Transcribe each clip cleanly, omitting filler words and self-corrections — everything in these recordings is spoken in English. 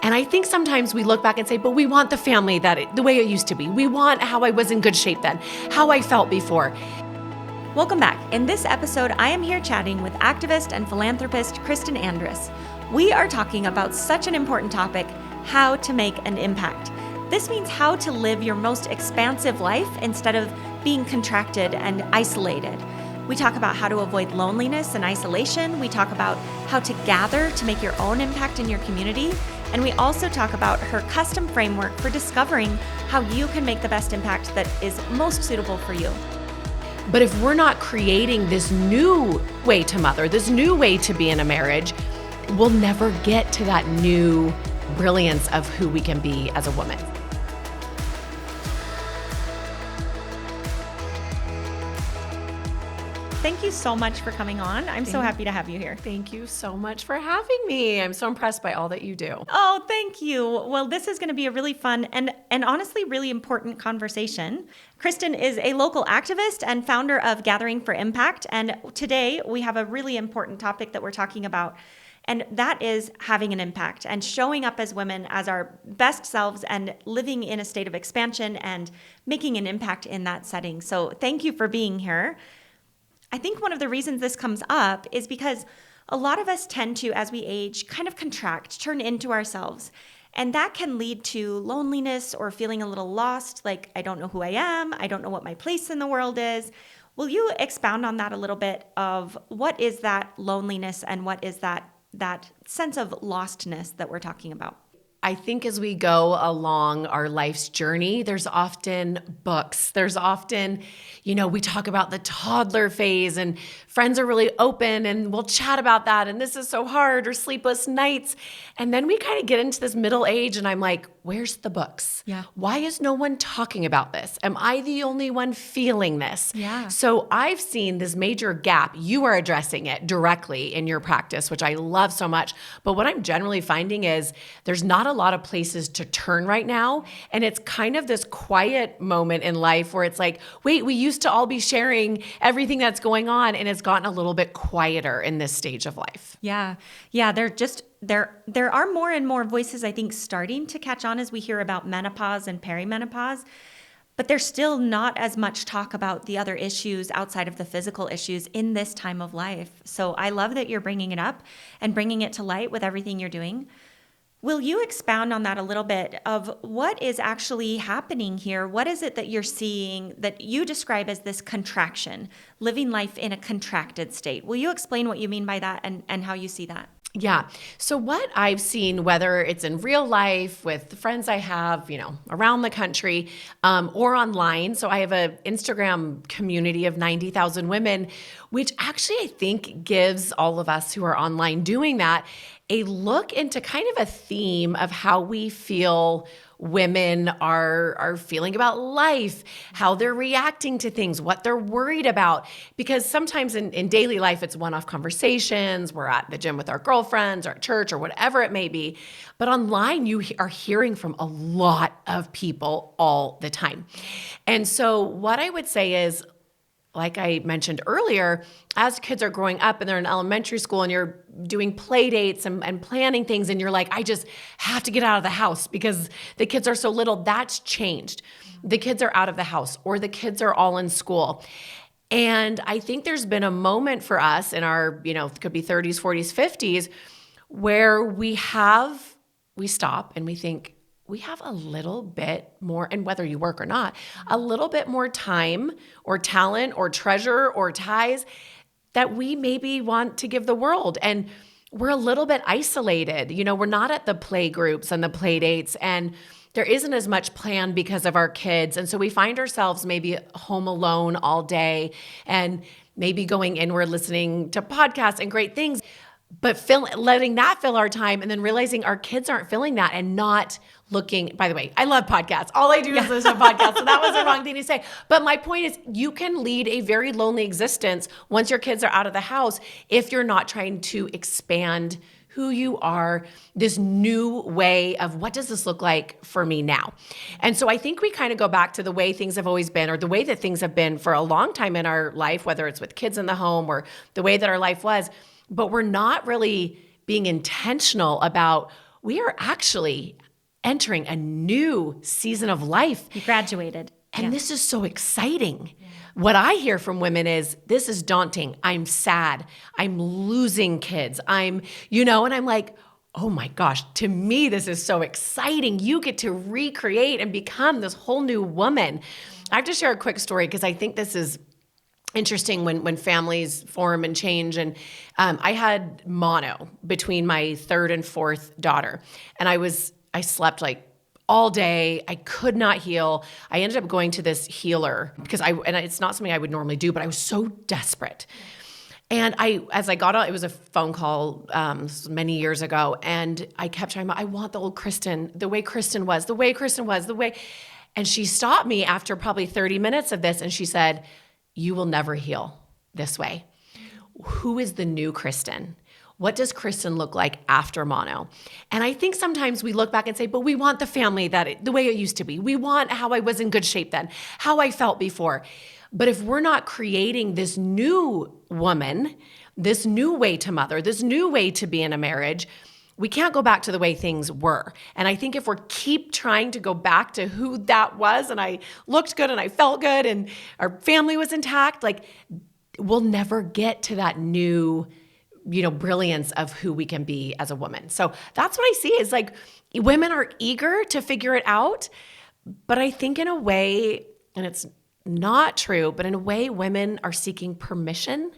And I think sometimes we look back and say, but we want the family the way it used to be. We want how I was in good shape then, how I felt before. Welcome back. In this episode, I am here chatting with activist and philanthropist Kristin Andrus. We are talking about such an important topic, how to make an impact. This means how to live your most expansive life instead of being contracted and isolated. We talk about how to avoid loneliness and isolation. We talk about how to gather to make your own impact in your community. And we also talk about her custom framework for discovering how you can make the best impact that is most suitable for you. But if we're not creating this new way to mother, this new way to be in a marriage, we'll never get to that new brilliance of who we can be as a woman. Thank you so much for coming on. I'm so happy to have you here. Thank you so much for having me. I'm so impressed by all that you do. Oh, thank you. Well, this is going to be a really fun and honestly really important conversation. Kristin is a local activist and founder of Gathering for Impact. And today we have a really important topic that we're talking about. And that is having an impact and showing up as women as our best selves and living in a state of expansion and making an impact in that setting. So thank you for being here. I think one of the reasons this comes up is because a lot of us tend to, as we age, kind of contract, turn into ourselves. And that can lead to loneliness or feeling a little lost, like, I don't know who I am, I don't know what my place in the world is. Will you expound on that a little bit of what is that loneliness and what is that sense of lostness that we're talking about? I think as we go along our life's journey, there's often books. There's often, we talk about the toddler phase and friends are really open and we'll chat about that. And this is so hard, or sleepless nights. And then we kind of get into this middle age and I'm like, where's the books? Yeah. Why is no one talking about this? Am I the only one feeling this? Yeah. So I've seen this major gap. You are addressing it directly in your practice, which I love so much. But what I'm generally finding is there's not a lot of places to turn right now. And it's kind of this quiet moment in life where it's like, wait, we used to all be sharing everything that's going on. And it's gotten a little bit quieter in this stage of life. Yeah. Yeah. There are more and more voices, I think, starting to catch on as we hear about menopause and perimenopause. But there's still not as much talk about the other issues outside of the physical issues in this time of life. So I love that you're bringing it up and bringing it to light with everything you're doing. Will you expound on that a little bit of what is actually happening here? What is it that you're seeing that you describe as this contraction, living life in a contracted state? Will you explain what you mean by that and how you see that? Yeah. So what I've seen, whether it's in real life with the friends I have, around the country, or online. So I have an Instagram community of 90,000 women, which actually I think gives all of us who are online doing that a look into kind of a theme of how we feel women are feeling about life, how they're reacting to things, what they're worried about. Because sometimes in daily life, it's one-off conversations. We're at the gym with our girlfriends or at church or whatever it may be. But online, you are hearing from a lot of people all the time. And so what I would say is, like I mentioned earlier, as kids are growing up and they're in elementary school and you're doing play dates and planning things and you're like, I just have to get out of the house because the kids are so little, that's changed. The kids are out of the house or the kids are all in school. And I think there's been a moment for us in our, it could be 30s, 40s, 50s, where we stop and we think, we have a little bit more, and whether you work or not, a little bit more time or talent or treasure or ties that we maybe want to give the world. And we're a little bit isolated. We're not at the play groups and the play dates, and there isn't as much planned because of our kids. And so we find ourselves maybe home alone all day and maybe going inward, listening to podcasts and great things, but letting that fill our time and then realizing our kids aren't filling that and not looking. By the way, I love podcasts. All I do is listen to podcasts. So that was the wrong thing to say. But my point is you can lead a very lonely existence once your kids are out of the house if you're not trying to expand who you are, this new way of what does this look like for me now? And so I think we kind of go back to the way things have always been, or the way that things have been for a long time in our life, whether it's with kids in the home or the way that our life was, but we're not really being intentional about we are actually entering a new season of life. You graduated. And this is so exciting. Yeah. What I hear from women is, this is daunting. I'm sad. I'm losing kids. and I'm like, oh my gosh, to me, this is so exciting. You get to recreate and become this whole new woman. I have to share a quick story because I think this is interesting when families form and change. And I had mono between my third and fourth daughter. And I slept like all day. I could not heal. I ended up going to this healer because and it's not something I would normally do, but I was so desperate. And as I got on, it was a phone call many years ago, and I kept trying, I want the old Kristin, the way Kristin was, and she stopped me after probably 30 minutes of this, and she said, you will never heal this way. Who is the new Kristin? What does Kristin look like after mono? And I think sometimes we look back and say, but we want the family the way it used to be. We want how I was in good shape then, how I felt before. But if we're not creating this new woman, this new way to mother, this new way to be in a marriage, we can't go back to the way things were. And I think if we keep trying to go back to who that was, and I looked good and I felt good and our family was intact, like we'll never get to that new, brilliance of who we can be as a woman. So that's what I see is like women are eager to figure it out. But I think in a way, and it's not true, but in a way, women are seeking permission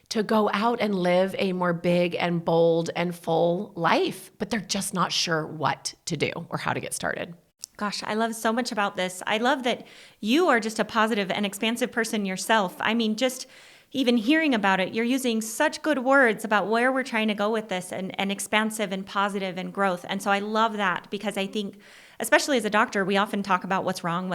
to go out and live a more big and bold and full life, but they're just not sure what to do or how to get started. Gosh, I love so much about this. I love that you are just a positive and expansive person yourself. I mean, just even hearing about it, you're using such good words about where we're trying to go with this and expansive and positive and growth. And so I love that because I think, especially as a doctor, we often talk about what's wrong.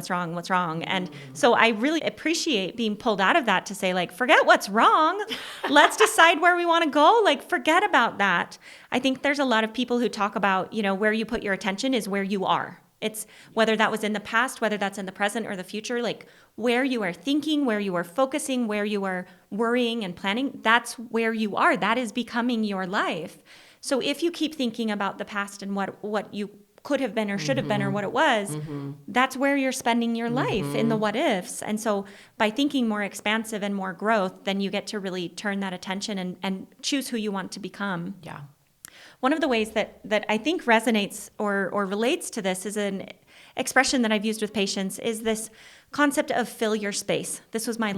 And so I really appreciate being pulled out of that to say, like, forget what's wrong. Let's decide where we want to go. Like, forget about that. I think there's a lot of people who talk about, where you put your attention is where you are. It's whether that was in the past, whether that's in the present or the future, like where you are thinking, where you are focusing, where you are worrying and planning, that's where you are. That is becoming your life. So if you keep thinking about the past and what you could have been or should have been or what it was, that's where you're spending your life in the what ifs. And so by thinking more expansive and more growth, then you get to really turn that attention and choose who you want to become. Yeah. One of the ways that I think resonates or relates to this is an expression that I've used with patients is this concept of fill your space. This was my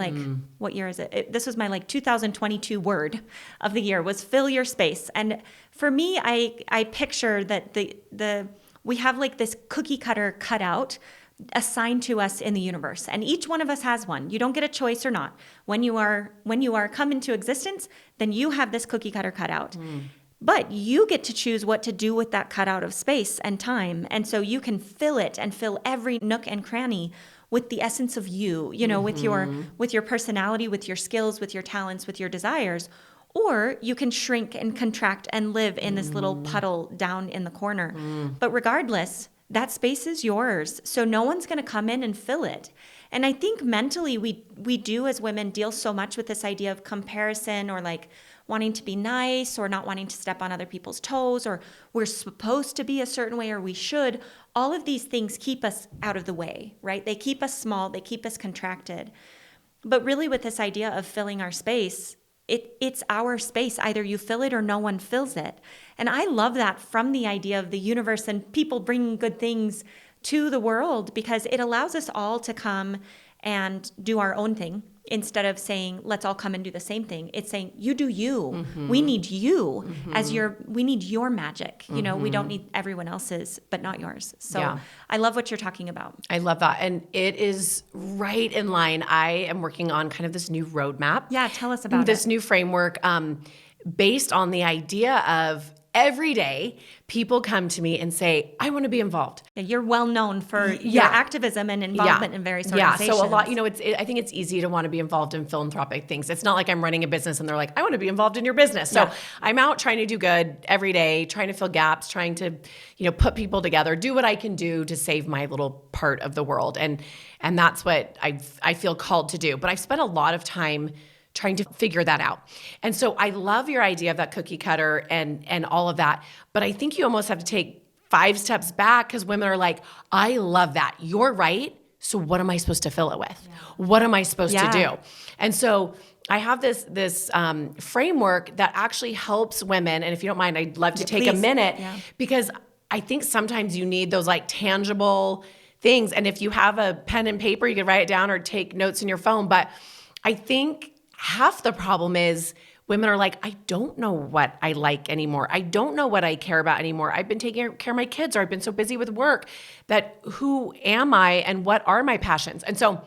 what year is it? This was my 2022 word of the year was fill your space. And for me, I picture that we have like this cookie cutter cutout assigned to us in the universe. And each one of us has one. You don't get a choice or not. When you are come into existence, then you have this cookie cutter cutout. But you get to choose what to do with that cutout of space and time. And so you can fill it and fill every nook and cranny with the essence of you, with your personality, with your skills, with your talents, with your desires. Or you can shrink and contract and live in this little puddle down in the corner. But regardless, that space is yours. So no one's going to come in and fill it. And I think mentally we do as women deal so much with this idea of comparison or like wanting to be nice or not wanting to step on other people's toes or we're supposed to be a certain way or we should. All of these things keep us out of the way, right? They keep us small. They keep us contracted. But really with this idea of filling our space, it's our space. Either you fill it or no one fills it. And I love that from the idea of the universe and people bringing good things to the world because it allows us all to come and do our own thing instead of saying, let's all come and do the same thing. It's saying, you do you. We need you we need your magic. We don't need everyone else's, but not yours. So yeah. I love what you're talking about. I love that. And it is right in line. I am working on kind of this new roadmap. Yeah, tell us about this new framework based on the idea of every day, people come to me and say, I want to be involved. You're well known for your activism and involvement in various organizations. So a lot, I think it's easy to want to be involved in philanthropic things. It's not like I'm running a business and they're like, I want to be involved in your business. So I'm out trying to do good every day, trying to fill gaps, trying to, put people together, do what I can do to save my little part of the world. And that's what I feel called to do. But I've spent a lot of time trying to figure that out. And so I love your idea of that cookie cutter and all of that. But I think you almost have to take 5 steps back because women are like, I love that. You're right. So what am I supposed to fill it with? What am I supposed to do? And so I have this framework that actually helps women. And if you don't mind, I'd love to take a minute because I think sometimes you need those like tangible things. And if you have a pen and paper, you can write it down or take notes in your phone. But I think half the problem is women are like, I don't know what I like anymore. I don't know what I care about anymore. I've been taking care of my kids, or I've been so busy with work that who am I and what are my passions? And so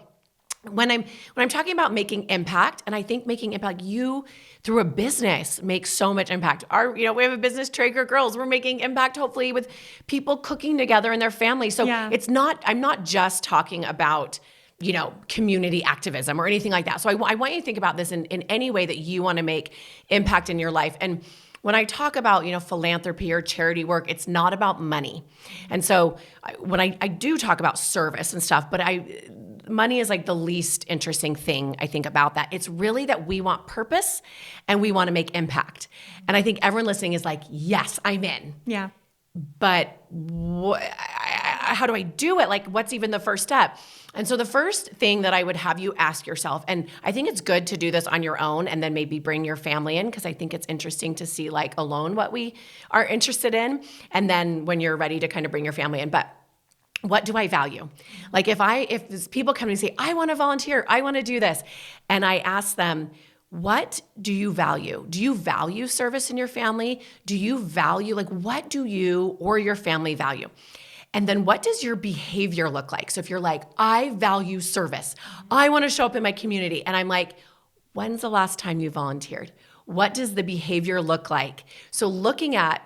when I'm talking about making impact, and I think making impact, you through a business makes so much impact. We have a business, Traeger Girls. We're making impact hopefully with people cooking together in their families. So I'm not just talking about community activism or anything like that. So I want you to think about this in any way that you want to make impact in your life. And when I talk about, philanthropy or charity work, it's not about money. And so when I do talk about service and stuff, but money is like the least interesting thing I think about that. It's really that we want purpose and we want to make impact. And I think everyone listening is like, yes, I'm in. Yeah. But how do I do it? Like, what's even the first step? And so the first thing that I would have you ask yourself, and I think it's good to do this on your own and then maybe bring your family in, because I think it's interesting to see like alone what we are interested in. And then when you're ready to kind of bring your family in. But what do I value? Like if people come and say, I want to volunteer, I want to do this. And I ask them, what do you value? Do you value service in your family? Do you value, like, what do you or your family value? And then what does your behavior look like? So if you're like, I value service, I want to show up in my community. And I'm like, when's the last time you volunteered? What does the behavior look like? So looking at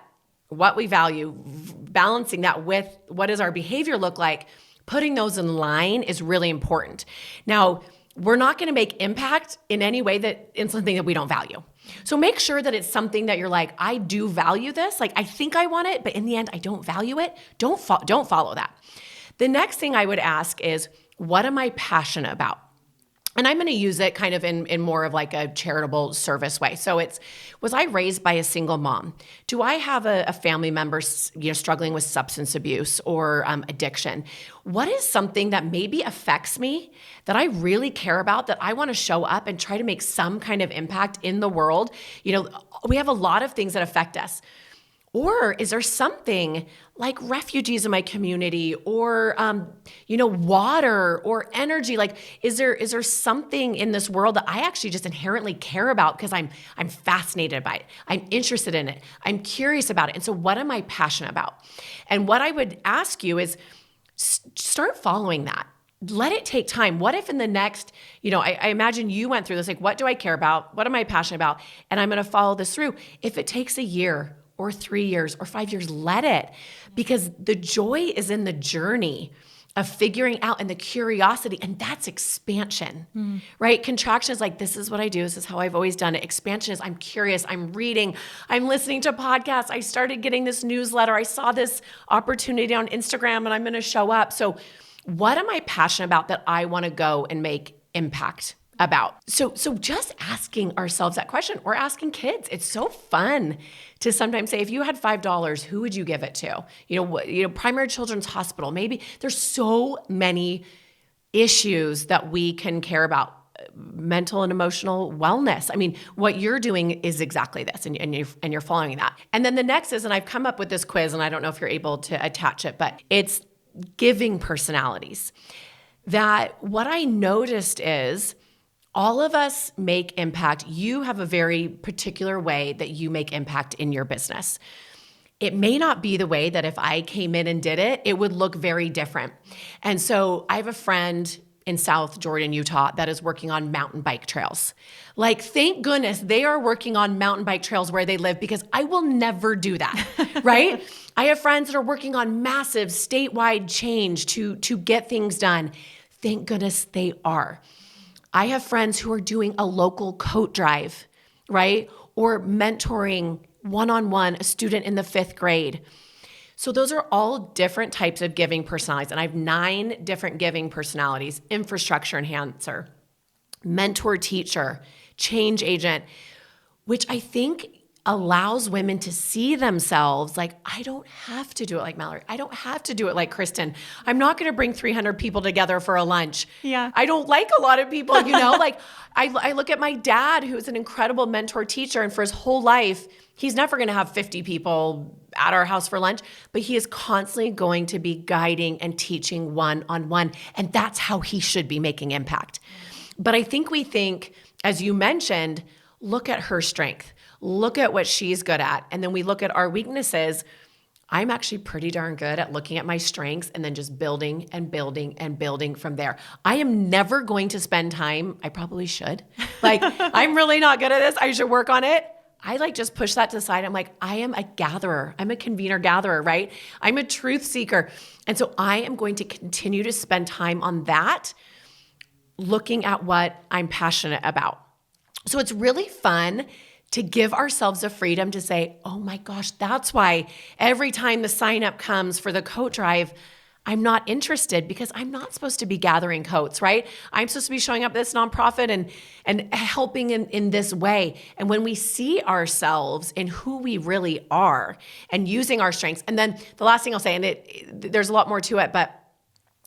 what we value, balancing that with what does our behavior look like, putting those in line is really important. Now, we're not going to make impact in any way that in something that we don't value. So make sure that it's something that you're like, I do value this. Like, I think I want it, but in the end, I don't value it. Don't follow that. The next thing I would ask is, what am I passionate about? And I'm going to use it kind of in more of like a charitable service way. So was I raised by a single mom? Do I have a family member, struggling with substance abuse or addiction? What is something that maybe affects me that I really care about, that I want to show up and try to make some kind of impact in the world? We have a lot of things that affect us. Or is there something like refugees in my community or, water or energy? Like, is there something in this world that I actually just inherently care about because I'm fascinated by it. I'm interested in it. I'm curious about it. And so what am I passionate about? And what I would ask you is start following that. Let it take time. What if in the next, I imagine you went through this, like, what do I care about? What am I passionate about? And I'm going to follow this through. If it takes a year or 3 years or 5 years, let it, because the joy is in the journey of figuring out and the curiosity, and that's expansion, right? Contraction is like, this is what I do. This is how I've always done it. Expansion is I'm curious, I'm reading, I'm listening to podcasts. I started getting this newsletter. I saw this opportunity on Instagram and I'm going to show up. So what am I passionate about that I want to go and make impact about? So just asking ourselves that question, or asking kids. It's so fun to sometimes say, if you had $5, who would you give it to? Primary Children's Hospital. Maybe there's so many issues that we can care about. Mental and emotional wellness. I mean, what you're doing is exactly this, and you're following that. And then the next is, and I've come up with this quiz, and I don't know if you're able to attach it, but it's giving personalities. That what I noticed is, all of us make impact. You have a very particular way that you make impact in your business. It may not be the way that if I came in and did it, it would look very different. And so I have a friend in South Jordan, Utah, that is working on mountain bike trails. Like, thank goodness they are working on mountain bike trails where they live, because I will never do that, right? I have friends that are working on massive statewide change to get things done. Thank goodness they are. I have friends who are doing a local coat drive, right? Or mentoring one-on-one a student in the 5th grade. So those are all different types of giving personalities. And I have 9 different giving personalities: infrastructure enhancer, mentor teacher, change agent, which I think allows women to see themselves like, I don't have to do it like Mallory. I don't have to do it like Kristin. I'm not going to bring 300 people together for a lunch. Yeah. I don't like a lot of people, like I look at my dad, who's an incredible mentor teacher, and for his whole life, he's never going to have 50 people at our house for lunch, but he is constantly going to be guiding and teaching one-on-one. And that's how he should be making impact. But I think we think, as you mentioned, look at her strength. Look at what she's good at. And then we look at our weaknesses. I'm actually pretty darn good at looking at my strengths and then just building and building and building from there. I am never going to spend time. I probably should. I'm really not good at this. I should work on it. I just push that to the side. I'm like, I am a gatherer. I'm a convener gatherer, right? I'm a truth seeker. And so I am going to continue to spend time on that, looking at what I'm passionate about. So it's really fun to give ourselves a freedom to say, oh my gosh, that's why every time the sign up comes for the coat drive, I'm not interested, because I'm not supposed to be gathering coats, right? I'm supposed to be showing up at this nonprofit and helping in this way. And when we see ourselves in who we really are and using our strengths, and then the last thing I'll say, and there's a lot more to it, but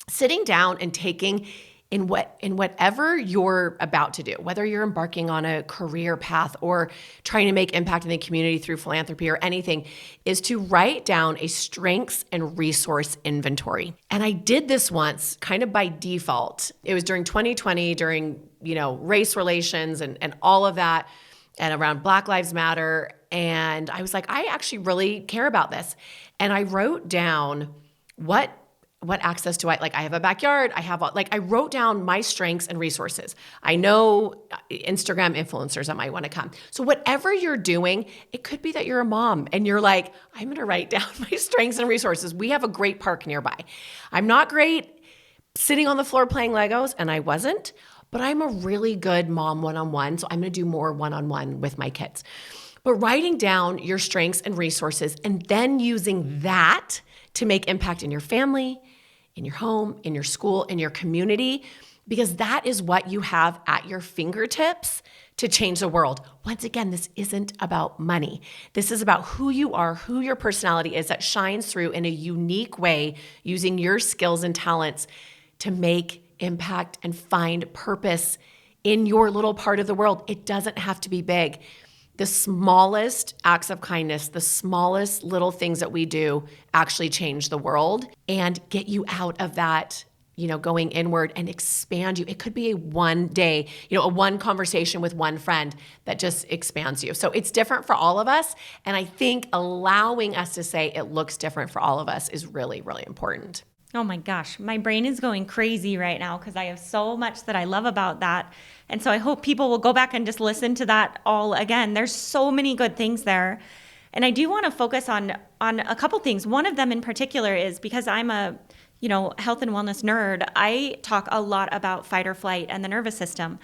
sitting down and taking in whatever you're about to do, whether you're embarking on a career path or trying to make impact in the community through philanthropy or anything, is to write down a strengths and resource inventory. And I did this once kind of by default. It was during 2020, during, race relations and all of that, and around Black Lives Matter. And I was like, I actually really care about this. And I wrote down what access do I have a backyard. I wrote down my strengths and resources. I know Instagram influencers that might want to come. So whatever you're doing, it could be that you're a mom and you're like, I'm going to write down my strengths and resources. We have a great park nearby. I'm not great sitting on the floor playing Legos, and I wasn't, but I'm a really good mom one-on-one. So I'm going to do more one-on-one with my kids. But writing down your strengths and resources and then using that to make impact in your family, in your home, in your school, in your community, because that is what you have at your fingertips to change the world. Once again, this isn't about money. This is about who you are, who your personality is that shines through in a unique way, using your skills and talents to make impact and find purpose in your little part of the world. It doesn't have to be big. The smallest acts of kindness, the smallest little things that we do actually change the world and get you out of that, going inward and expand you. It could be a one day, a one conversation with one friend that just expands you. So it's different for all of us. And I think allowing us to say it looks different for all of us is really, really important. Oh my gosh, my brain is going crazy right now because I have so much that I love about that. And so I hope people will go back and just listen to that all again. There's so many good things there. And I do want to focus on a couple things. One of them in particular is because I'm a, health and wellness nerd, I talk a lot about fight or flight and the nervous system.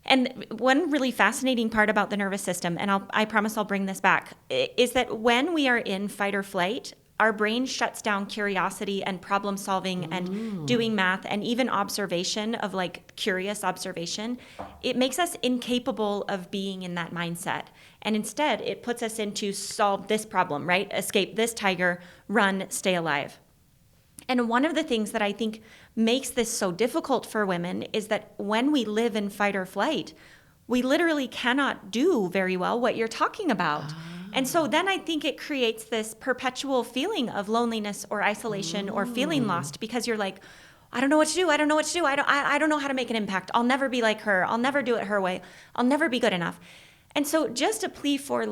And one really fascinating part about the nervous system, and I promise I'll bring this back, is that when we are in fight or flight, our brain shuts down curiosity and problem solving and doing math and even observation of curious observation. It makes us incapable of being in that mindset. And instead, it puts us into solve this problem, right? Escape this tiger, run, stay alive. And one of the things that I think makes this so difficult for women is that when we live in fight or flight, we literally cannot do very well what you're talking about. And so then I think it creates this perpetual feeling of loneliness or isolation or feeling lost because you're like, I don't know what to do. I don't know what to do. I don't know how to make an impact. I'll never be like her. I'll never do it her way. I'll never be good enough. And so just a plea for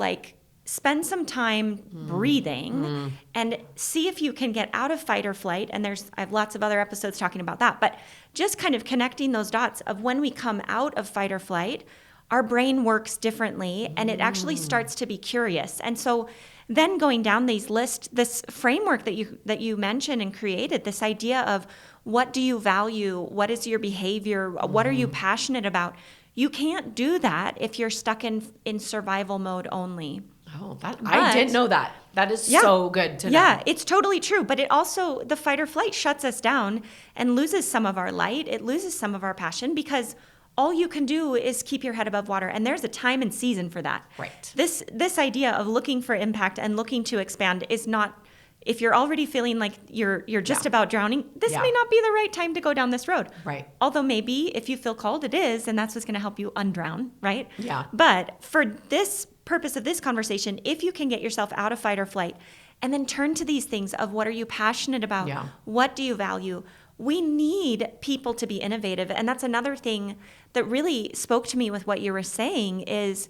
spend some time breathing and see if you can get out of fight or flight. And I have lots of other episodes talking about that, but just kind of connecting those dots of when we come out of fight or flight, our brain works differently and it actually starts to be curious. And so then going down this framework that you mentioned and created, this idea of what do you value? What is your behavior? What are you passionate about? You can't do that if you're stuck in survival mode only. Oh, I didn't know that. That is so good to know. Yeah, it's totally true. But it also, the fight or flight shuts us down and loses some of our light. It loses some of our passion because all you can do is keep your head above water. And there's a time and season for that. Right. This idea of looking for impact and looking to expand is not, if you're already feeling like you're just about drowning, this may not be the right time to go down this road. Right. Although maybe if you feel called, it is, and that's what's going to help you undrown, right? Yeah. But for this purpose of this conversation, if you can get yourself out of fight or flight and then turn to these things of what are you passionate about? Yeah. What do you value? We need people to be innovative. And that's another thing that really spoke to me with what you were saying is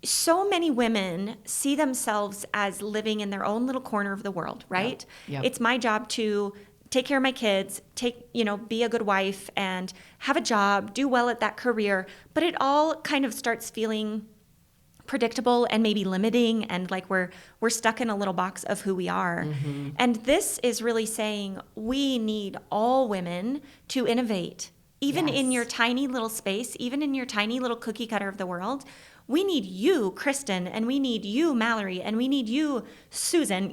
so many women see themselves as living in their own little corner of the world, right? Yep. It's my job to take care of my kids, be a good wife and have a job, do well at that career. But it all kind of starts feeling predictable and maybe limiting, and like we're stuck in a little box of who we are. Mm-hmm. And this is really saying we need all women to innovate, even in your tiny little space, even in your tiny little cookie cutter of the world. We need you, Kristin, and we need you, Mallory, and we need you, Susan.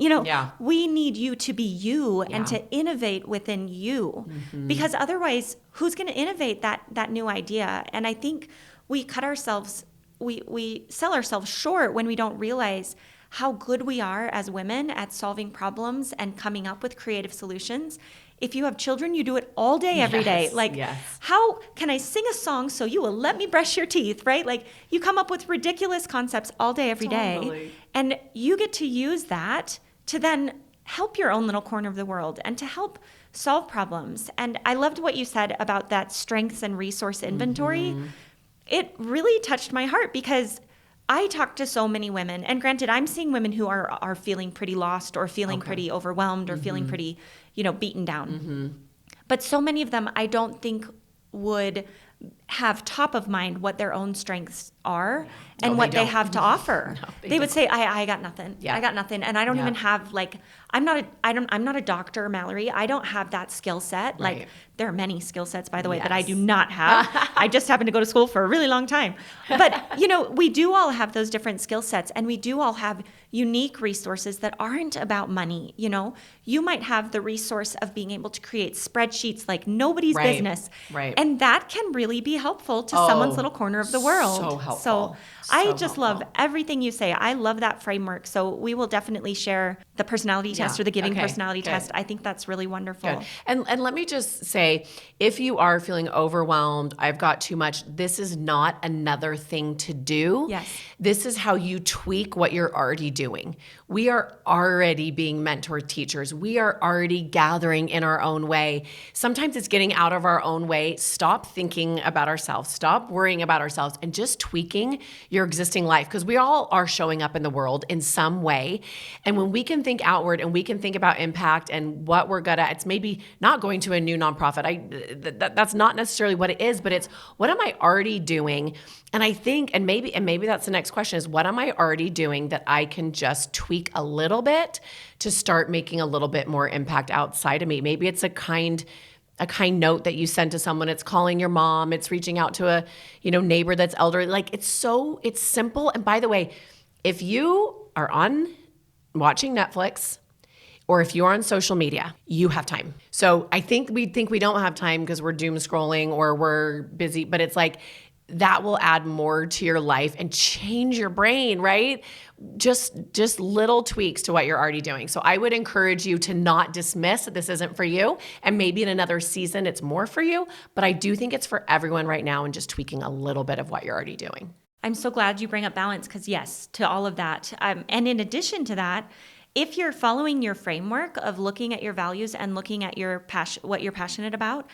We need you to be you and to innovate within you. Mm-hmm. Because otherwise, who's going to innovate that new idea? And I think we cut ourselves, we sell ourselves short when we don't realize how good we are as women at solving problems and coming up with creative solutions. If you have children, you do it all day, every day. Like, how can I sing a song so you will let me brush your teeth, right? Like, you come up with ridiculous concepts all day, every day. And you get to use that to then help your own little corner of the world and to help solve problems. And I loved what you said about that strengths and resource inventory. Mm-hmm. It really touched my heart because I talk to so many women, and granted, I'm seeing women who are feeling pretty lost or feeling pretty overwhelmed or feeling pretty, beaten down. Mm-hmm. But so many of them, I don't think would have top of mind what their own strengths are and what they have to offer. They would say, I got nothing. Yeah. I got nothing. And I don't even have I'm not a doctor, Mallory. I don't have that skill set. Right. Like, there are many skill sets, by the way, that I do not have. I just happened to go to school for a really long time. But, we do all have those different skill sets, and we do all have unique resources that aren't about money. You might have the resource of being able to create spreadsheets like nobody's business. Right. And that can really be helpful to someone's little corner of the world. So helpful. So I just love everything you say. I love that framework. So we will definitely share the personality test or the giving personality test. I think that's really wonderful. Good. And let me just say, if you are feeling overwhelmed, I've got too much, this is not another thing to do. Yes. This is how you tweak what you're already doing. We are already being mentor teachers. We are already gathering in our own way. Sometimes it's getting out of our own way. Stop thinking about ourselves. Stop worrying about ourselves and just tweaking your existing life, because we all are showing up in the world in some way. And when we can think outward and we can think about impact and what we're good at, it's maybe not going to a new nonprofit. That's not necessarily what it is, but it's what am I already doing? And I think, and maybe that's the next question, is what am I already doing that I can just tweak a little bit to start making a little bit more impact outside of me? Maybe it's a kind note that you send to someone. It's calling your mom. It's reaching out to a, neighbor that's elderly. Like, it's simple. And by the way, if you are watching Netflix, or if you're on social media, you have time. So I think we don't have time because we're doom scrolling or we're busy, but it's like, that will add more to your life and change your brain, right? Just little tweaks to what you're already doing. So I would encourage you to not dismiss that this isn't for you, and maybe in another season it's more for you, but I do think it's for everyone right now, and just tweaking a little bit of what you're already doing. I'm so glad you bring up balance, because yes, to all of that. And in addition to that, if you're following your framework of looking at your values and looking at what you're passionate about,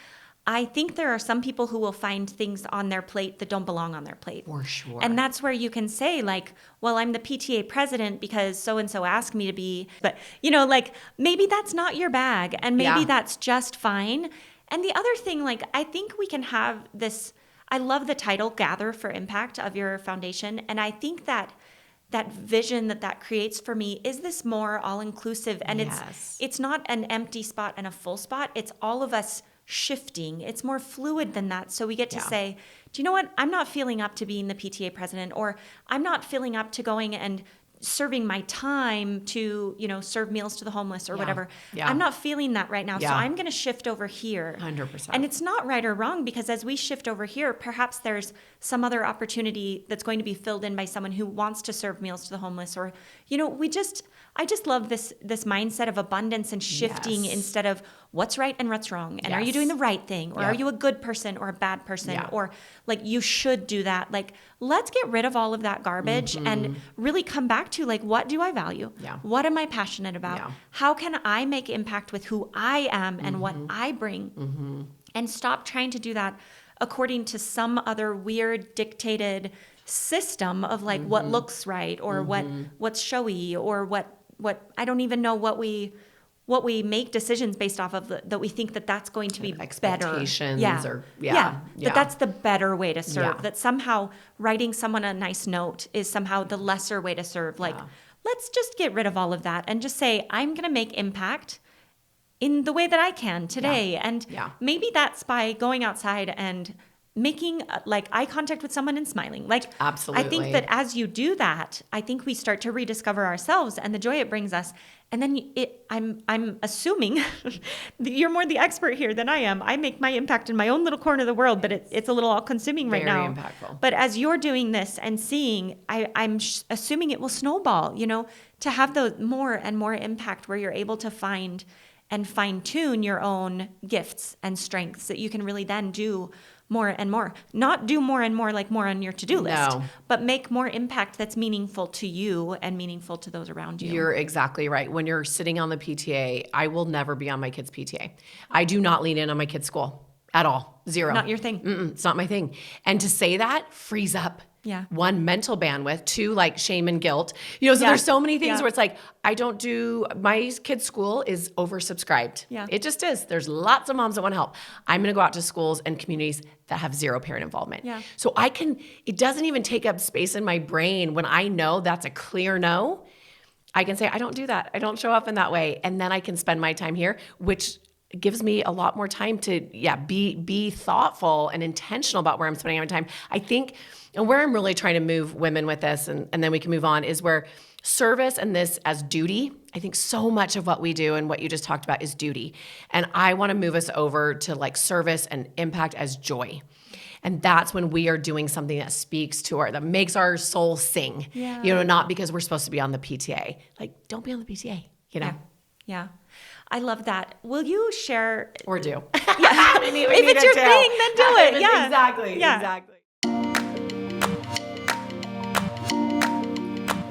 I think there are some people who will find things on their plate that don't belong on their plate. For sure. And that's where you can say, like, well, I'm the PTA president because so-and-so asked me to be. But, maybe that's not your bag, and maybe that's just fine. And the other thing, I think we can have this, I love the title, Gather for Impact, of your foundation. And I think that vision that creates for me is this more all-inclusive. And it's not an empty spot and a full spot. It's all of us shifting. It's more fluid than that. So we get to say, do you know what? I'm not feeling up to being the PTA president, or I'm not feeling up to going and serving my time to, serve meals to the homeless or whatever. Yeah. I'm not feeling that right now. So Yeah. I'm going to shift over here. 100%. And it's not right or wrong, because as we shift over here, perhaps there's some other opportunity that's going to be filled in by someone who wants to serve meals to the homeless, or, I just love this mindset of abundance and shifting Yes. instead of what's right and what's wrong. And are you Yes. doing the right thing? Or Yeah. are you a good person or a bad person? Yeah. Or like, you should do that. Like, let's get rid of all of that garbage and really come back to like, what do I value? Yeah. What am I passionate about? Yeah. How can I make impact with who I am and what I bring? And stop trying to do that according to some other weird dictated system of like what looks right, or what's showy, or what I don't even know what we make decisions based off of, that we think that's going to be Expectations better. Yeah. That that's the better way to serve. Yeah. That somehow writing someone a nice note is somehow the lesser way to serve. Like, let's just get rid of all of that and just say, I'm going to make impact in the way that I can today. And maybe that's by going outside and making like eye contact with someone and smiling. Like, Absolutely. I think that as you do that, I think we start to rediscover ourselves and the joy it brings us. And then I'm assuming you're more the expert here than I am. I make my impact in my own little corner of the world, but it's a little all consuming right now. Very impactful. But as you're doing this and seeing, I'm assuming it will snowball, to have the more and more impact, where you're able to find and fine tune your own gifts and strengths that you can really then do more and more. Not do more and more, like more on your to-do list, but make more impact that's meaningful to you and meaningful to those around you. You're exactly right. When you're sitting on the PTA, I will never be on my kids' PTA. I do not lean in on my kids' school at all. Zero. Not your thing. It's not my thing. And to say that frees up. Yeah. One, mental bandwidth. Two, like shame and guilt. So there's so many things where it's like, my kids' school is oversubscribed. Yeah. It just is. There's lots of moms that want to help. I'm going to go out to schools and communities that have zero parent involvement. Yeah. So it doesn't even take up space in my brain when I know that's a clear no. I can say, I don't do that. I don't show up in that way. And then I can spend my time here, which gives me a lot more time to, be thoughtful and intentional about where I'm spending my time. I think, and where I'm really trying to move women with this, and then we can move on, is where service and this as duty. I think so much of what we do and what you just talked about is duty. And I want to move us over to like service and impact as joy. And that's when we are doing something that speaks to that makes our soul sing, not because we're supposed to be on the PTA. Like, don't be on the PTA, Yeah. I love that. Will you share? Or do. If it's your thing, then do it. Yeah. Exactly.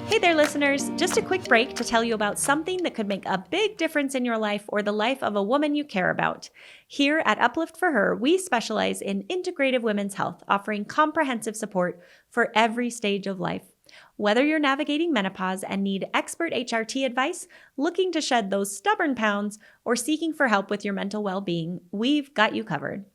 Hey there, listeners. Just a quick break to tell you about something that could make a big difference in your life or the life of a woman you care about. Here at Uplift for Her, we specialize in integrative women's health, offering comprehensive support for every stage of life. Whether you're navigating menopause and need expert HRT advice, looking to shed those stubborn pounds, or seeking for help with your mental well-being, we've got you covered.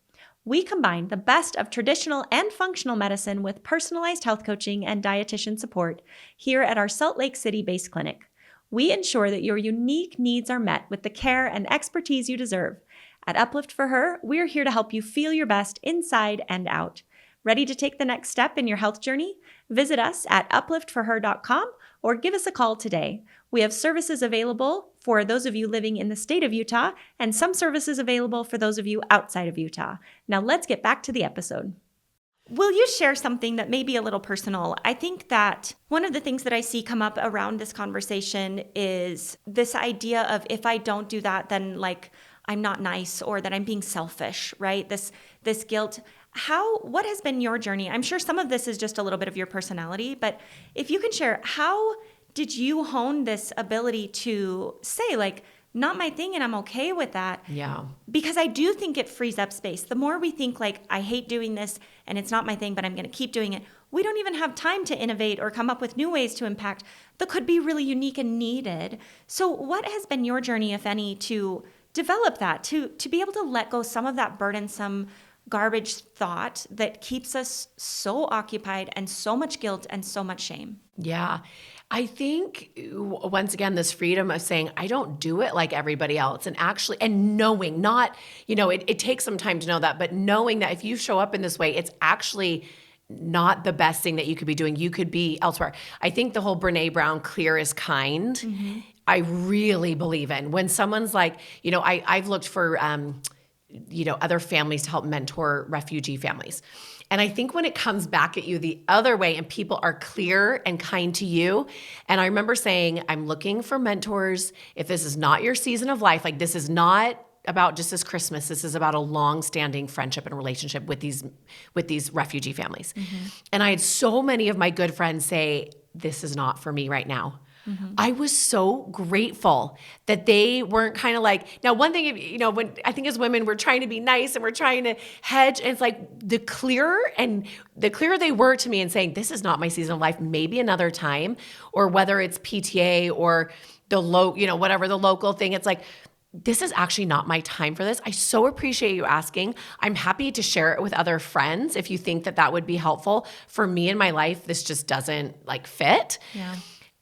We combine the best of traditional and functional medicine with personalized health coaching and dietitian support here at our Salt Lake City-based clinic. We ensure that your unique needs are met with the care and expertise you deserve. At Uplift for Her, we're here to help you feel your best inside and out. Ready to take the next step in your health journey? Visit us at upliftforher.com or give us a call today. We have services available for those of you living in the state of Utah and some services available for those of you outside of Utah. Now let's get back to the episode. Will you share something that may be a little personal? I think that one of the things that I see come up around this conversation is this idea of, if I don't do that, then like I'm not nice, or that I'm being selfish, right? This guilt. What has been your journey? I'm sure some of this is just a little bit of your personality, but if you can share, how did you hone this ability to say, like, not my thing and I'm okay with that? Yeah. Because I do think it frees up space. The more we think like, I hate doing this and it's not my thing, but I'm going to keep doing it, we don't even have time to innovate or come up with new ways to impact that could be really unique and needed. So what has been your journey, if any, to develop that, to be able to let go some of that burdensome garbage thought that keeps us so occupied and so much guilt and so much shame? Yeah. I think, once again, this freedom of saying, I don't do it like everybody else, and knowing, not, it takes some time to know that, but knowing that if you show up in this way, it's actually not the best thing that you could be doing. You could be elsewhere. I think the whole Brene Brown, clear is kind, I really believe in. When someone's like, I've looked for, other families to help mentor refugee families. And I think when it comes back at you the other way and people are clear and kind to you, and I remember saying, I'm looking for mentors. If this is not your season of life, like this is not about just this Christmas, this is about a long-standing friendship and relationship with these refugee families. And I had so many of my good friends say, this is not for me right now. I was so grateful that they weren't kind of like, now one thing, when I think as women, we're trying to be nice and we're trying to hedge, and it's like the clearer they were to me and saying, this is not my season of life, maybe another time, or whether it's PTA or whatever the local thing, it's like, this is actually not my time for this. I so appreciate you asking. I'm happy to share it with other friends if you think that would be helpful. For me in my life, this just doesn't fit. Yeah.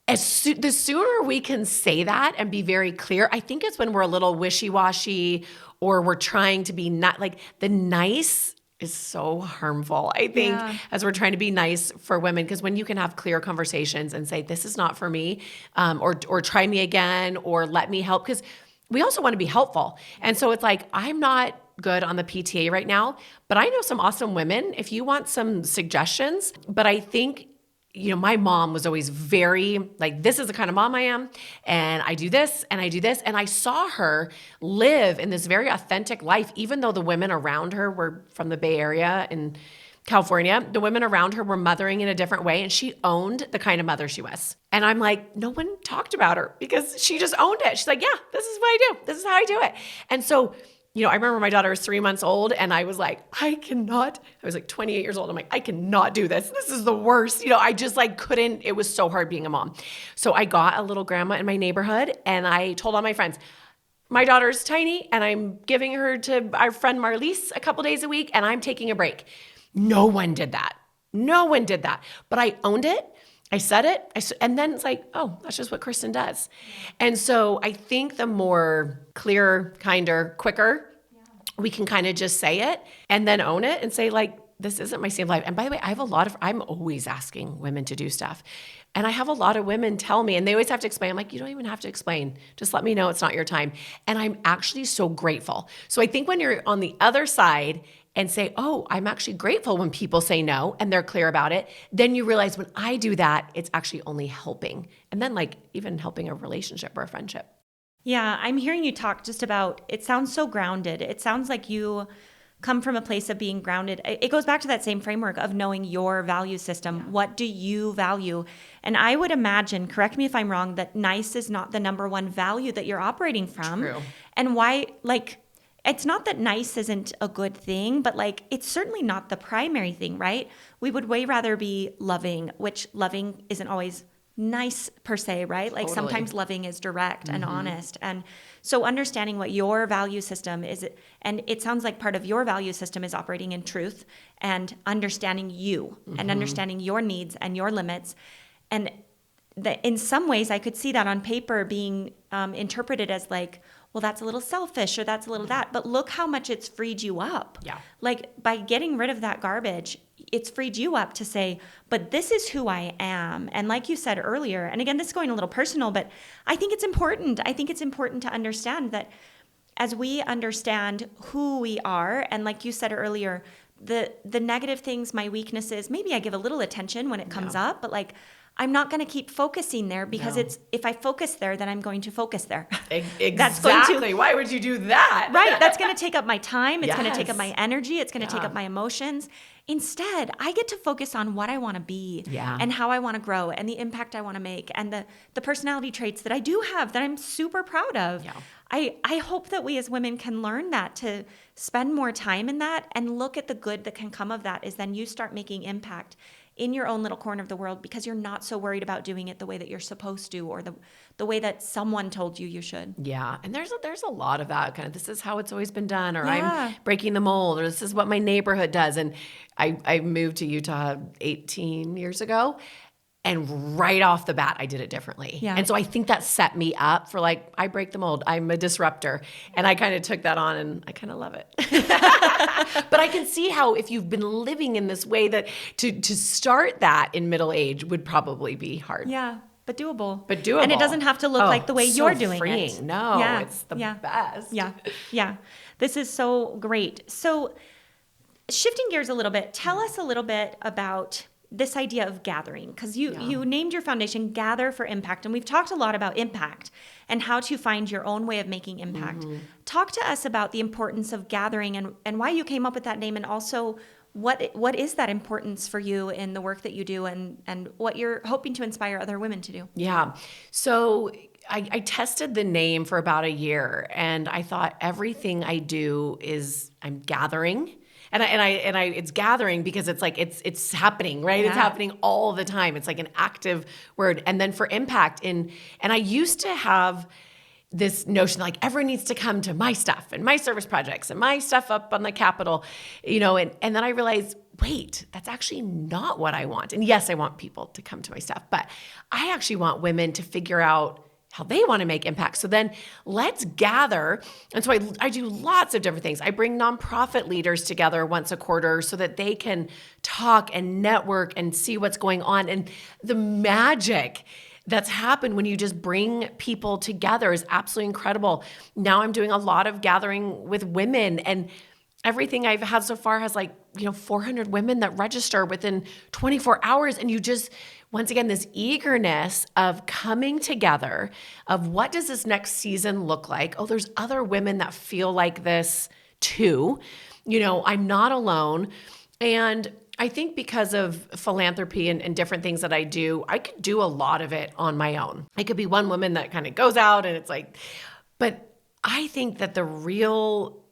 The sooner we can say that and be very clear, I think it's when we're a little wishy-washy or we're trying to be not the nice is so harmful, I think, as we're trying to be nice for women. Because when you can have clear conversations and say, this is not for me, or try me again, or let me help. Because we also want to be helpful. And so it's like, I'm not good on the PTA right now, but I know some awesome women if you want some suggestions. But I think, my mom was always very this is the kind of mom I am, and I do this and I do this. And I saw her live in this very authentic life, even though the women around her were from the Bay Area in California. The women around her were mothering in a different way, and she owned the kind of mother she was. And I'm like, no one talked about her because she just owned it. She's like, yeah, this is what I do. This is how I do it. And so, I remember my daughter was 3 months old, and I was like, I was 28 years old. I'm like, I cannot do this. This is the worst. I just couldn't. It was so hard being a mom. So I got a little grandma in my neighborhood, and I told all my friends, my daughter's tiny, and I'm giving her to our friend Marlise a couple days a week, and I'm taking a break. No one did that. But I owned it. I said it. And then it's like, oh, that's just what Kristin does. And so I think the more clear, kinder, quicker we can kind of just say it and then own it and say this isn't my season of life. And by the way, I'm always asking women to do stuff. And I have a lot of women tell me, and they always have to explain. I'm like, you don't even have to explain. Just let me know it's not your time. And I'm actually so grateful. So I think when you're on the other side and say, oh, I'm actually grateful when people say no and they're clear about it, then you realize when I do that, it's actually only helping. And then even helping a relationship or a friendship. Yeah, I'm hearing you talk just about, it sounds so grounded. It sounds like you come from a place of being grounded. It goes back to that same framework of knowing your value system. Yeah. What do you value? And I would imagine, correct me if I'm wrong, that nice is not the number one value that you're operating from. True. And why, it's not that nice isn't a good thing, but it's certainly not the primary thing, right? We would way rather be loving, which loving isn't always nice per se, right? Totally. Sometimes loving is direct and honest. And so understanding what your value system is, and it sounds like part of your value system is operating in truth and understanding you and understanding your needs and your limits. And in some ways I could see that on paper being interpreted as well, that's a little selfish or that's a little that, but look how much it's freed you up. Yeah. By getting rid of that garbage, it's freed you up to say, but this is who I am. And like you said earlier, and again, this is going a little personal, but I think it's important. I think it's important to understand that as we understand who we are, and like you said earlier, the negative things, my weaknesses, maybe I give a little attention when it comes up, but I'm not going to keep focusing there because if I focus there, then I'm going to focus there. Exactly. Why would you do that? Right. That's going to take up my time. It's going to take up Yes. my energy. It's going to take up my emotions. Instead, I get to focus on what I want to be and how I want to grow and the impact I want to make and the personality traits that I do have that I'm super proud of. Yeah. I hope that we as women can learn that, to spend more time in that and look at the good that can come of that, is then you start making impact in your own little corner of the world because you're not so worried about doing it the way that you're supposed to or the way that someone told you should. Yeah. And there's a lot of that kind of, this is how it's always been done, or I'm breaking the mold, or this is what my neighborhood does. And I moved to Utah 18 years ago. And right off the bat, I did it differently. Yeah. And so I think that set me up for like, I break the mold. I'm a disruptor. And I kind of took that on and I kind of love it. But I can see how if you've been living in this way that to start that in middle age would probably be hard. Yeah. But doable. But doable. And it doesn't have to look like the way you're doing freeing. it. No, Yeah. it's the Yeah. best. Yeah. Yeah. This is so great. So shifting gears a little bit, tell us a little bit about this idea of gathering, because you named your foundation Gather for Impact, and we've talked a lot about impact and how to find your own way of making impact. Talk to us about the importance of gathering and why you came up with that name, and also what is that importance for you in the work that you do and what you're hoping to inspire other women to do. Yeah. So I tested the name for about a year, and I thought everything I do is I'm gathering. And I it's gathering because it's like it's happening, right? Yeah. It's happening all the time. It's like an active word. And then for impact and I used to have this notion like everyone needs to come to my stuff and my service projects and my stuff up on the Capitol, and then I realized, wait, that's actually not what I want. And yes, I want people to come to my stuff, but I actually want women to figure out how they want to make impact. So then let's gather. And so I do lots of different things. I bring nonprofit leaders together once a quarter so that they can talk and network and see what's going on. And the magic that's happened when you just bring people together is absolutely incredible. Now I'm doing a lot of gathering with women, and everything I've had so far has 400 women that register within 24 hours. And you just, once again, this eagerness of coming together of what does this next season look like? Oh, there's other women that feel like this too. I'm not alone. And I think because of philanthropy and different things that I do, I could do a lot of it on my own. I could be one woman that kind of goes out and it's like, but I think that the real,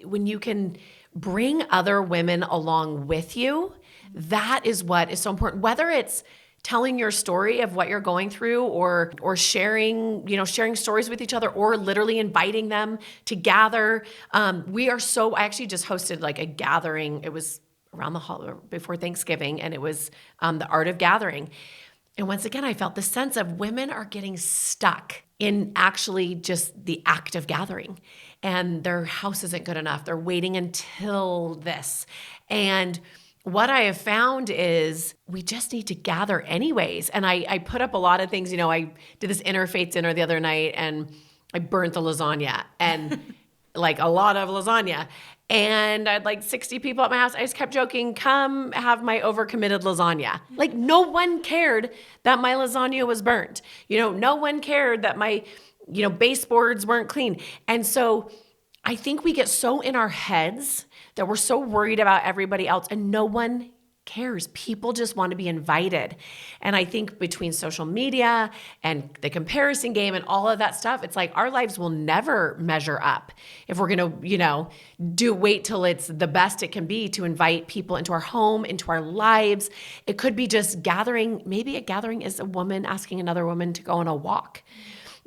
when you can bring other women along with you, that is what is so important. Whether it's telling your story of what you're going through or sharing stories with each other or literally inviting them to gather. I actually just hosted like a gathering. It was around the holiday before Thanksgiving, and it was the art of gathering. And once again, I felt the sense of women are getting stuck in actually just the act of gathering, and their house isn't good enough. They're waiting until this. And what I have found is we just need to gather anyways. And I put up a lot of things. I did this interfaith dinner the other night, and I burnt the lasagna and like a lot of lasagna. And I had like 60 people at my house. I just kept joking, come have my overcommitted lasagna. Like no one cared that my lasagna was burnt. No one cared that my, baseboards weren't clean. And so I think we get so in our heads that we're so worried about everybody else, and no one cares. People just want to be invited. And I think between social media and the comparison game and all of that stuff, it's like our lives will never measure up if we're going to, wait till it's the best it can be to invite people into our home, into our lives. It could be just gathering. Maybe a gathering is a woman asking another woman to go on a walk.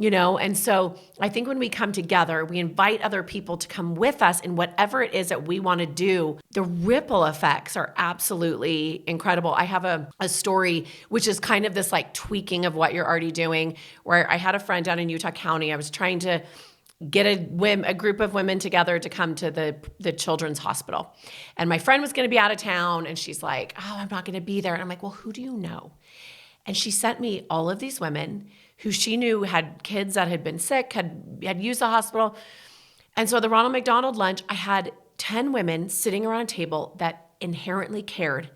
And so I think when we come together, we invite other people to come with us in whatever it is that we want to do. The ripple effects are absolutely incredible. I have a story, which is kind of this like tweaking of what you're already doing, where I had a friend down in Utah County. I was trying to get a group of women together to come to the children's hospital. And my friend was going to be out of town, and she's like, oh, I'm not going to be there. And I'm like, well, who do you know? And she sent me all of these women who she knew had kids that had been sick, had used the hospital. And so at the Ronald McDonald lunch, I had 10 women sitting around a table that inherently cared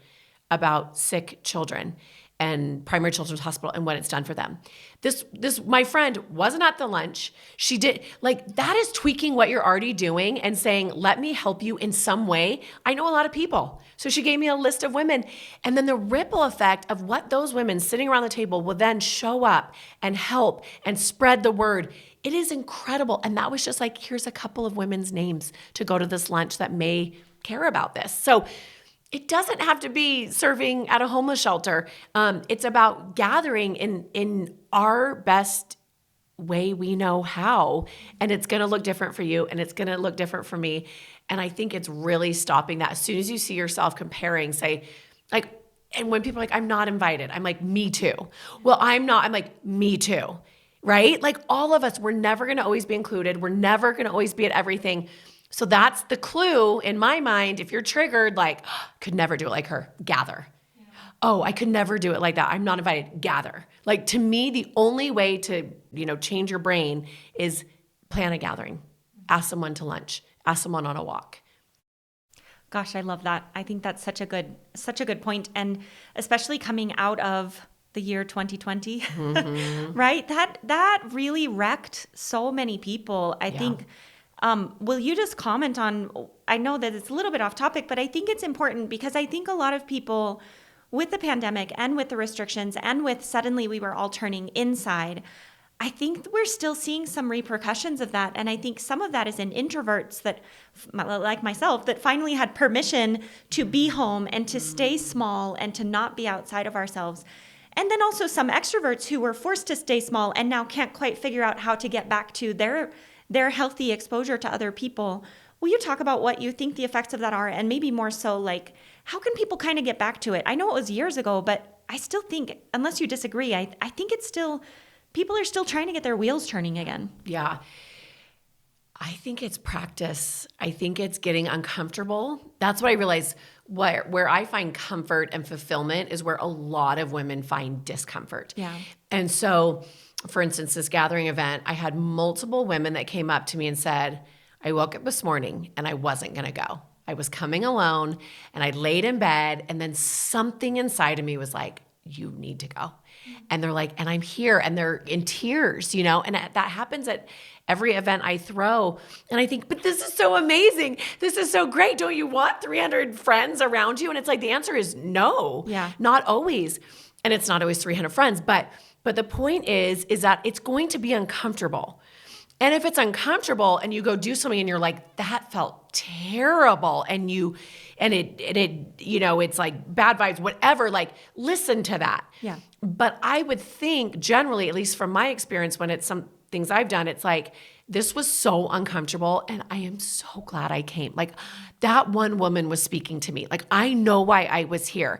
about sick children and Primary Children's Hospital and what it's done for them. This my friend wasn't at the lunch. She did, like, that is tweaking what you're already doing and saying, let me help you in some way. I know a lot of people. So she gave me a list of women. And then the ripple effect of what those women sitting around the table will then show up and help and spread the word. It is incredible. And that was just like, here's a couple of women's names to go to this lunch that may care about this. So it doesn't have to be serving at a homeless shelter. It's about gathering in our best way we know how. And it's going to look different for you, and it's going to look different for me. And I think it's really stopping that. As soon as you see yourself comparing, say, like, And when people are like, I'm not invited, I'm like, me too. Well, I'm not. I'm like, me too. Right? Like all of us, we're never going to always be included. We're never going to always be at everything. So that's the clue in my mind. If you're triggered, like, could never do it like her, gather. Oh, I could never do it like that. I'm not invited, gather. Like to me, the only way to, change your brain is plan a gathering. Ask someone to lunch. Ask someone on a walk. Gosh, I love that. I think that's such a good point. And especially coming out of the year 2020, right? That really wrecked so many people. I think, will you just comment on, I know that it's a little bit off topic, but I think it's important because I think a lot of people with the pandemic and with the restrictions and with suddenly we were all turning inside, I think we're still seeing some repercussions of that. And I think some of that is in introverts that, like myself, that finally had permission to be home and to stay small and to not be outside of ourselves. And then also some extroverts who were forced to stay small and now can't quite figure out how to get back to their healthy exposure to other people. Will you talk about what you think the effects of that are? And maybe more so, like, how can people kind of get back to it? I know it was years ago, but I still think, unless you disagree, I think it's still... people are still trying to get their wheels turning again. Yeah. I think it's practice. I think it's getting uncomfortable. That's what I realize. Where I find comfort and fulfillment is where a lot of women find discomfort. Yeah. And so, for instance, this gathering event, I had multiple women that came up to me and said, I woke up this morning and I wasn't going to go. I was coming alone and I laid in bed and then something inside of me was like, you need to go. And they're like, and I'm here, and they're in tears, and that happens at every event I throw. And I think, but this is so amazing. This is so great. Don't you want 300 friends around you? And it's like, the answer is no, not always. And it's not always 300 friends, but the point is that it's going to be uncomfortable. And if it's uncomfortable and you go do something and you're like, that felt terrible, and it's like bad vibes, whatever, like listen to that. Yeah. But I would think generally, at least from my experience, when it's some things I've done, it's like, this was so uncomfortable and I am so glad I came. Like that one woman was speaking to me. Like I know why I was here.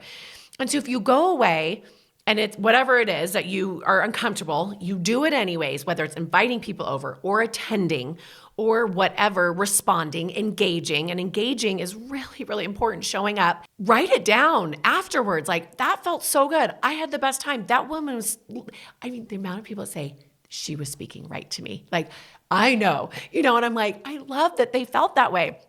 And so if you go away and it's whatever it is that you are uncomfortable, you do it anyways, whether it's inviting people over or attending or whatever, responding, engaging. And engaging is really, really important, showing up. Write it down afterwards. Like, that felt so good. I had the best time. That woman was, the amount of people that say, she was speaking right to me. Like, I know, and I'm like, I love that they felt that way.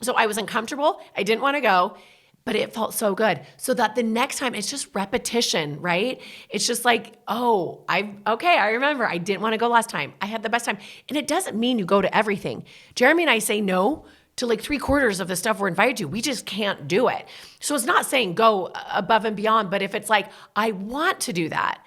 So I was uncomfortable. I didn't want to go. But it felt so good. So that the next time, it's just repetition, right? It's just like, I remember I didn't want to go last time. I had the best time. And it doesn't mean you go to everything. Jeremy and I say no to like 3/4 of the stuff we're invited to. We just can't do it. So it's not saying go above and beyond, but if it's like, I want to do that,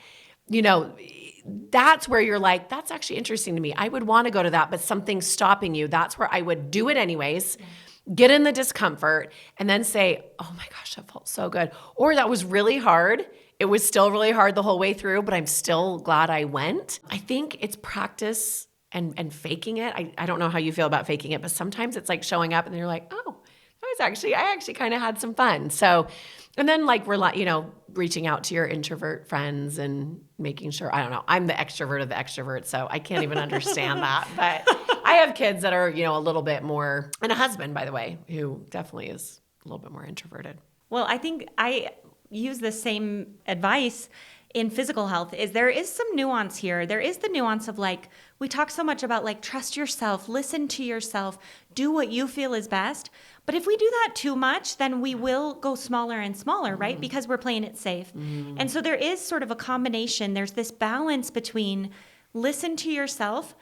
that's where you're like, that's actually interesting to me. I would want to go to that, but something's stopping you. That's where I would do it anyways. Yeah. Get in the discomfort and then say, oh my gosh, that felt so good. Or that was really hard. It was still really hard the whole way through, but I'm still glad I went. I think it's practice and faking it. I don't know how you feel about faking it, but sometimes it's like showing up and you're like, oh, I actually kind of had some fun. So, and then like, reaching out to your introvert friends and making sure, I don't know, I'm the extrovert of the extroverts, so I can't even understand that. But I have kids that are, a little bit more, and a husband, by the way, who definitely is a little bit more introverted. Well, I think I use the same advice in physical health. Is there is some nuance here. There is the nuance of like, we talk so much about like, trust yourself, listen to yourself, do what you feel is best. But if we do that too much, then we will go smaller and smaller, right? Because we're playing it safe. And so there is sort of a combination. There's this balance between listen to yourself.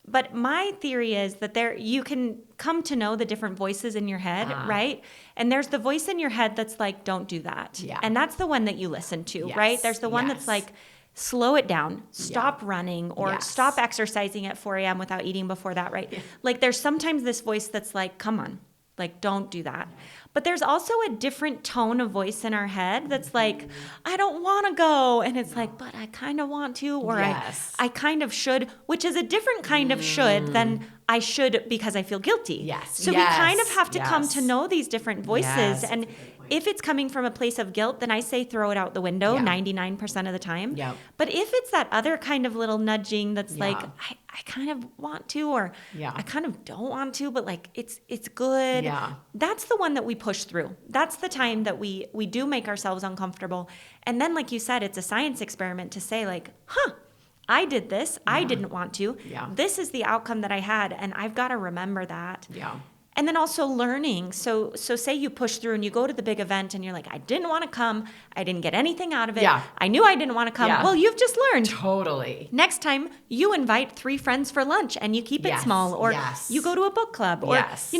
But my theory is that you can come to know the different voices in your head, right? And there's the voice in your head that's like, don't do that. Yeah. And that's the one that you listen to, right? There's the one that's like, slow it down, stop running, or stop exercising at 4 a.m. without eating before that, right? Yeah. Like there's sometimes this voice that's like, come on, like don't do that. But there's also a different tone of voice in our head that's like, I don't want to go. And it's like, but I kind of want to, or I kind of should, which is a different kind of should than I should because I feel guilty. Yes. So we kind of have to come Yes. to know these different voices. Yes. And if it's coming from a place of guilt, then I say throw it out the window Yeah. 99% of the time. Yeah. But if it's that other kind of little nudging that's Yeah. like, I kind of want to, or Yeah. I kind of don't want to, but like it's good. Yeah. That's the one that we push through. That's the time that we do make ourselves uncomfortable. And then, like you said, it's a science experiment to say like, I did this. I didn't want to. Yeah. This is the outcome that I had, and I've got to remember that. Yeah. And then also learning. So say you push through and you go to the big event and you're like, I didn't want to come. I didn't get anything out of it. Yeah. I knew I didn't want to come. Yeah. Well, you've just learned. Totally. Next time you invite 3 friends for lunch and you keep it Yes. small, or Yes. you go to a book club, or Yes.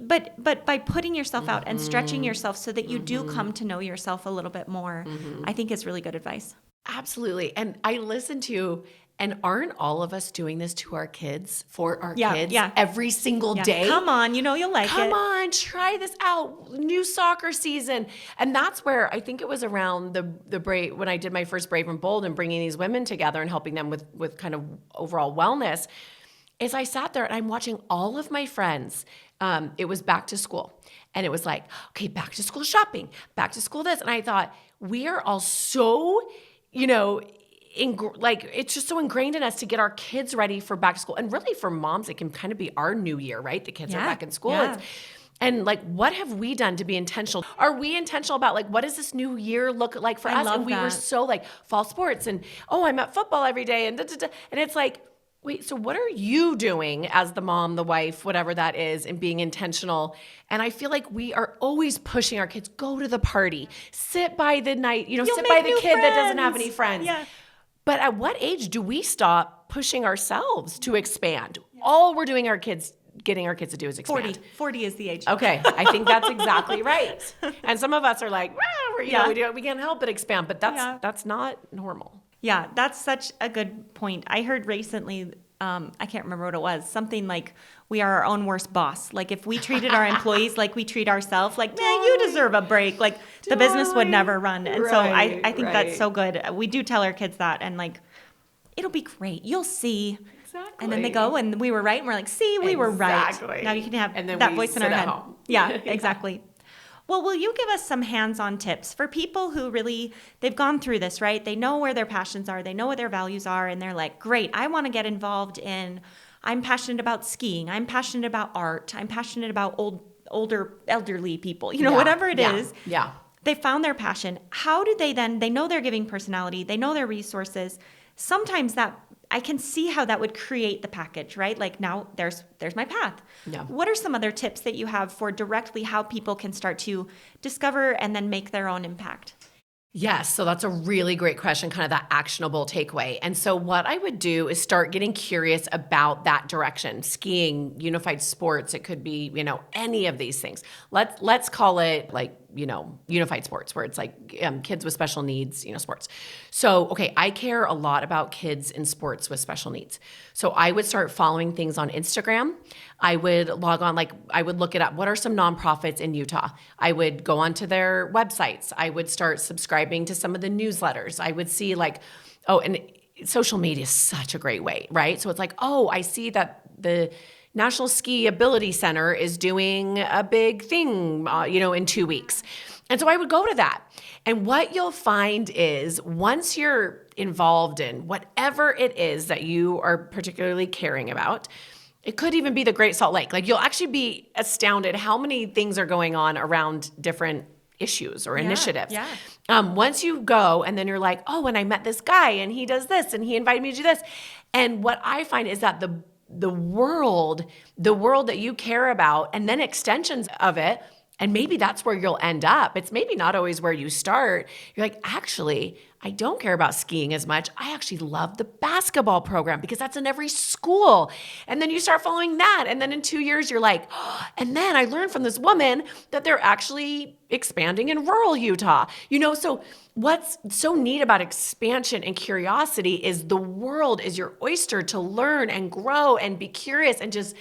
but by putting yourself out and stretching yourself so that you do come to know yourself a little bit more, I think is really good advice. Absolutely. And I listen to, and aren't all of us doing this to our kids, for our Yeah, kids yeah. every single Yeah. day? Come on, you'll like it. Come on, try this out. New soccer season. And that's where I think it was around the Brave, when I did my first Brave and Bold and bringing these women together and helping them with kind of overall wellness, is I sat there and I'm watching all of my friends. It was back to school. And it was like, okay, back to school shopping, back to school this. And I thought, we are all so, it's just so ingrained in us to get our kids ready for back to school. And really for moms, it can kind of be our new year, right? The kids are back in school. Yeah. And like, what have we done to be intentional? Are we intentional about like, what does this new year look like for I us? love And we were that. so like fall sports and, I'm at football every day and And it's like, wait, so what are you doing as the mom, the wife, whatever that is, and being intentional? And I feel like we are always pushing our kids, go to the party, sit by the night, sit make by the new kid that doesn't have friends. any friends. Yeah. But at what age do we stop pushing ourselves to expand? All we're doing getting our kids to do is expand. 40 is the age. Okay, I think that's exactly right. And some of us are like, we can't help but expand, but that's not normal. Yeah, that's such a good point. I heard recently, I can't remember what it was, something like we are our own worst boss. Like if we treated our employees like we treat ourselves, like, man, you deserve a break. Like the business would never run. And so I think that's so good. We do tell our kids that, and like, it'll be great. You'll see. Exactly. And then they go, and we were right. And we're like, see, we were right. Exactly. Now you can have And then that we voice in sit our at head. home. Yeah, exactly. Well, will you give us some hands-on tips for people who really, they've gone through this, right? They know where their passions are. They know what their values are. And they're like, great, I want to get involved in, I'm passionate about skiing. I'm passionate about art. I'm passionate about elderly people, whatever it is. Yeah. They found their passion. How do they then, they know their giving personality. They know their resources. Sometimes that, I can see how that would create the package, right? Like now there's my path. Yeah. What are some other tips that you have for directly how people can start to discover and then make their own impact? Yes, so that's a really great question, kind of that actionable takeaway. And so what I would do is start getting curious about that direction. Skiing, unified sports, it could be, any of these things. Let's call it like, unified sports, where it's like kids with special needs, sports. So, okay, I care a lot about kids in sports with special needs. So I would start following things on Instagram. I would log on, I would look it up. What are some nonprofits in Utah? I would go onto their websites. I would start subscribing to some of the newsletters. I would see and social media is such a great way, right? So it's like, I see that the National Ski Ability Center is doing a big thing, in 2 weeks. And so I would go to that. And what you'll find is once you're involved in whatever it is that you are particularly caring about, it could even be the Great Salt Lake. Like you'll actually be astounded how many things are going on around different issues or initiatives. Yeah. Once you go and then you're like, and I met this guy and he does this and he invited me to do this. And what I find is that the world that you care about and then extensions of it, and maybe that's where you'll end up. It's maybe not always where you start. You're like, actually, I don't care about skiing as much. I actually love the basketball program because that's in every school. And then you start following that. And then in 2 years, you're like, and then I learned from this woman that they're actually expanding in rural Utah. So what's so neat about expansion and curiosity is the world is your oyster to learn and grow and be curious and just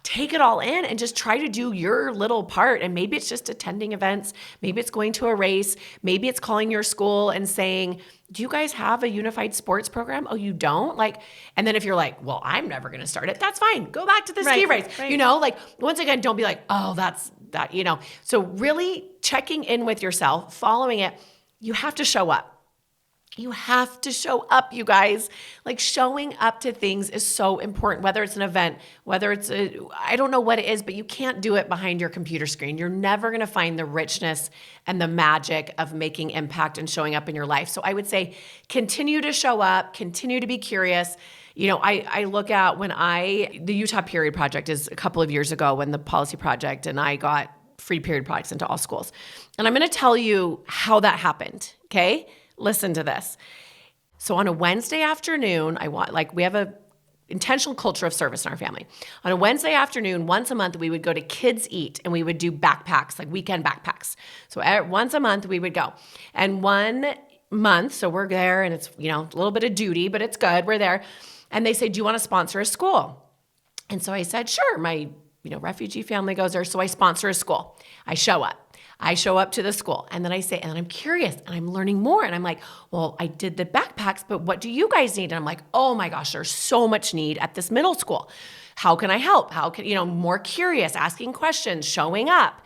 take it all in and just try to do your little part. And maybe it's just attending events. Maybe it's going to a race. Maybe it's calling your school and saying, do you guys have a unified sports program? Oh, you don't? Like, and then if you're like, well, I'm never going to start it, that's fine. Go back to the ski race. Right. You know, like once again, don't be like, oh, that's that, you know. So really checking in with yourself, following it, you have to show up. You have to show up, you guys. Like showing up to things is so important, whether it's an event, whether it's I don't know what it is, but you can't do it behind your computer screen. You're never going to find the richness and the magic of making impact and showing up in your life. So I would say continue to show up, continue to be curious. You know, I look at the Utah Period Project is a couple of years ago when the policy project and I got free period products into all schools. And I'm going to tell you how that happened, okay? Listen to this. So on a Wednesday afternoon, we have a intentional culture of service in our family. On a Wednesday afternoon, once a month, we would go to Kids Eat and we would do backpacks, like weekend backpacks. So once a month we would go. And one month, so we're there and it's, you know, a little bit of duty, but it's good. We're there. And they say, do you want to sponsor a school? And so I said, sure. My, refugee family goes there. So I sponsor a school. I show up to the school and then I say, and I'm curious and I'm learning more. And I'm like, well, I did the backpacks, but what do you guys need? And I'm like, oh my gosh, there's so much need at this middle school. How can I help? How can, more curious, asking questions, showing up.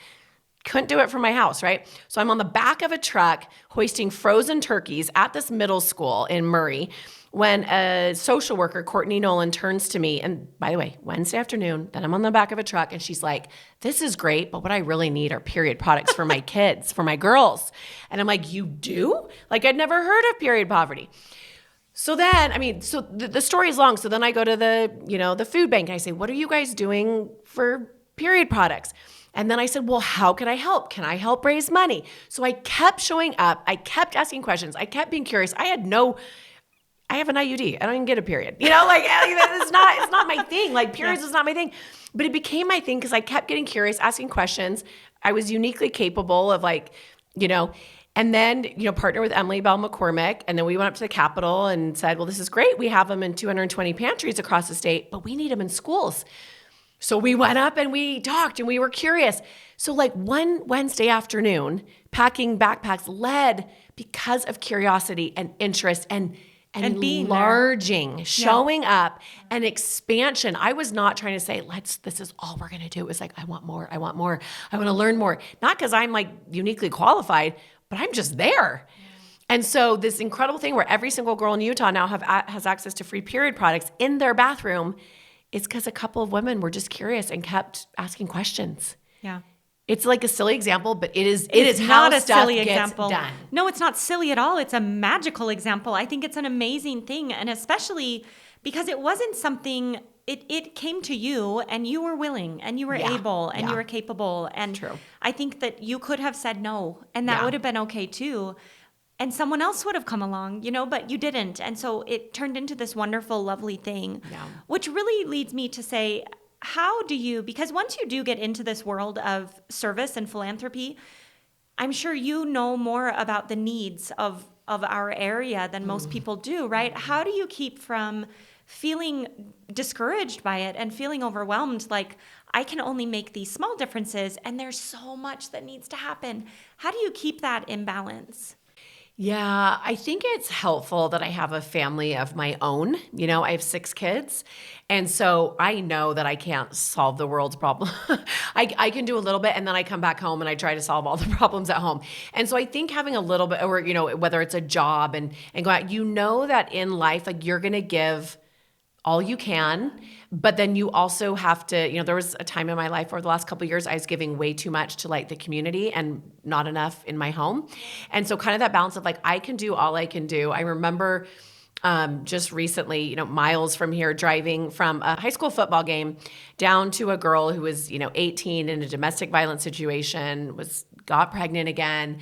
Couldn't do it from my house, right? So I'm on the back of a truck hoisting frozen turkeys at this middle school in Murray when a social worker, Courtney Nolan, turns to me. And by the way, Wednesday afternoon, then I'm on the back of a truck and she's like, this is great, but what I really need are period products for my kids, for my girls. And I'm like, you do? Like I'd never heard of period poverty. So then, the story is long. So then I go to the food bank and I say, what are you guys doing for period products? And then I said, well, how can I help? Can I help raise money? So I kept showing up. I kept asking questions. I kept being curious. I have an IUD. I don't even get a period. It's not my thing. Like periods is not my thing. But it became my thing because I kept getting curious, asking questions. I was uniquely capable of and then, partner with Emily Bell McCormick. And then we went up to the Capitol and said, well, this is great. We have them in 220 pantries across the state, but we need them in schools. So we went up and we talked and we were curious. So one Wednesday afternoon, packing backpacks led because of curiosity and interest and enlarging, showing up, and expansion. I was not trying to say, this is all we're going to do. It was like, I want more. I want to learn more. Not because I'm uniquely qualified, but I'm just there. And so this incredible thing where every single girl in Utah now has access to free period products in their bathroom is because a couple of women were just curious and kept asking questions. Yeah. It's like a silly example, but it is not how a stuff silly gets example. done. No, it's not silly at all. It's a magical example. I think it's an amazing thing. And especially because it wasn't something, it came to you and you were willing and you were able and you were capable. And True. I think that you could have said no and that would have been okay too. And someone else would have come along, but you didn't. And so it turned into this wonderful, lovely thing, which really leads me to say, because once you do get into this world of service and philanthropy, I'm sure you know more about the needs of our area than most people do, right? How do you keep from feeling discouraged by it and feeling overwhelmed? Like, I can only make these small differences and there's so much that needs to happen. How do you keep that in balance? Yeah, I think it's helpful that I have a family of my own. I have 6 kids. And so I know that I can't solve the world's problem. I can do a little bit and then I come back home and I try to solve all the problems at home. And so I think having a little bit, or, whether it's a job and go out, that in life, you're going to give all you can, but then you also have to, there was a time in my life over the last couple of years, I was giving way too much to the community and not enough in my home. And so kind of that balance of I can do all I can do. I remember just recently, miles from here, driving from a high school football game down to a girl who was, 18 in a domestic violence situation, got pregnant again.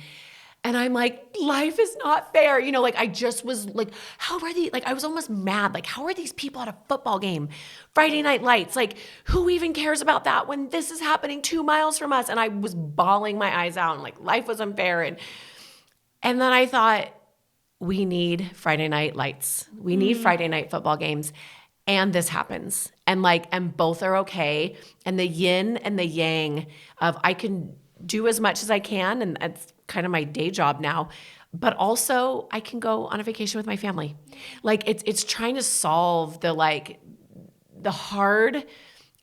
And I'm like, life is not fair. I just was like, how are these, I was almost mad. How are these people at a football game? Friday night lights, who even cares about that when this is happening 2 miles from us? And I was bawling my eyes out and life was unfair. And then I thought, we need Friday night lights. We need Friday night football games. and this happens. And both are okay. And the yin and the yang of I can do as much as I can, and that's kind of my day job now, but also I can go on a vacation with my family. Like it's trying to solve the hard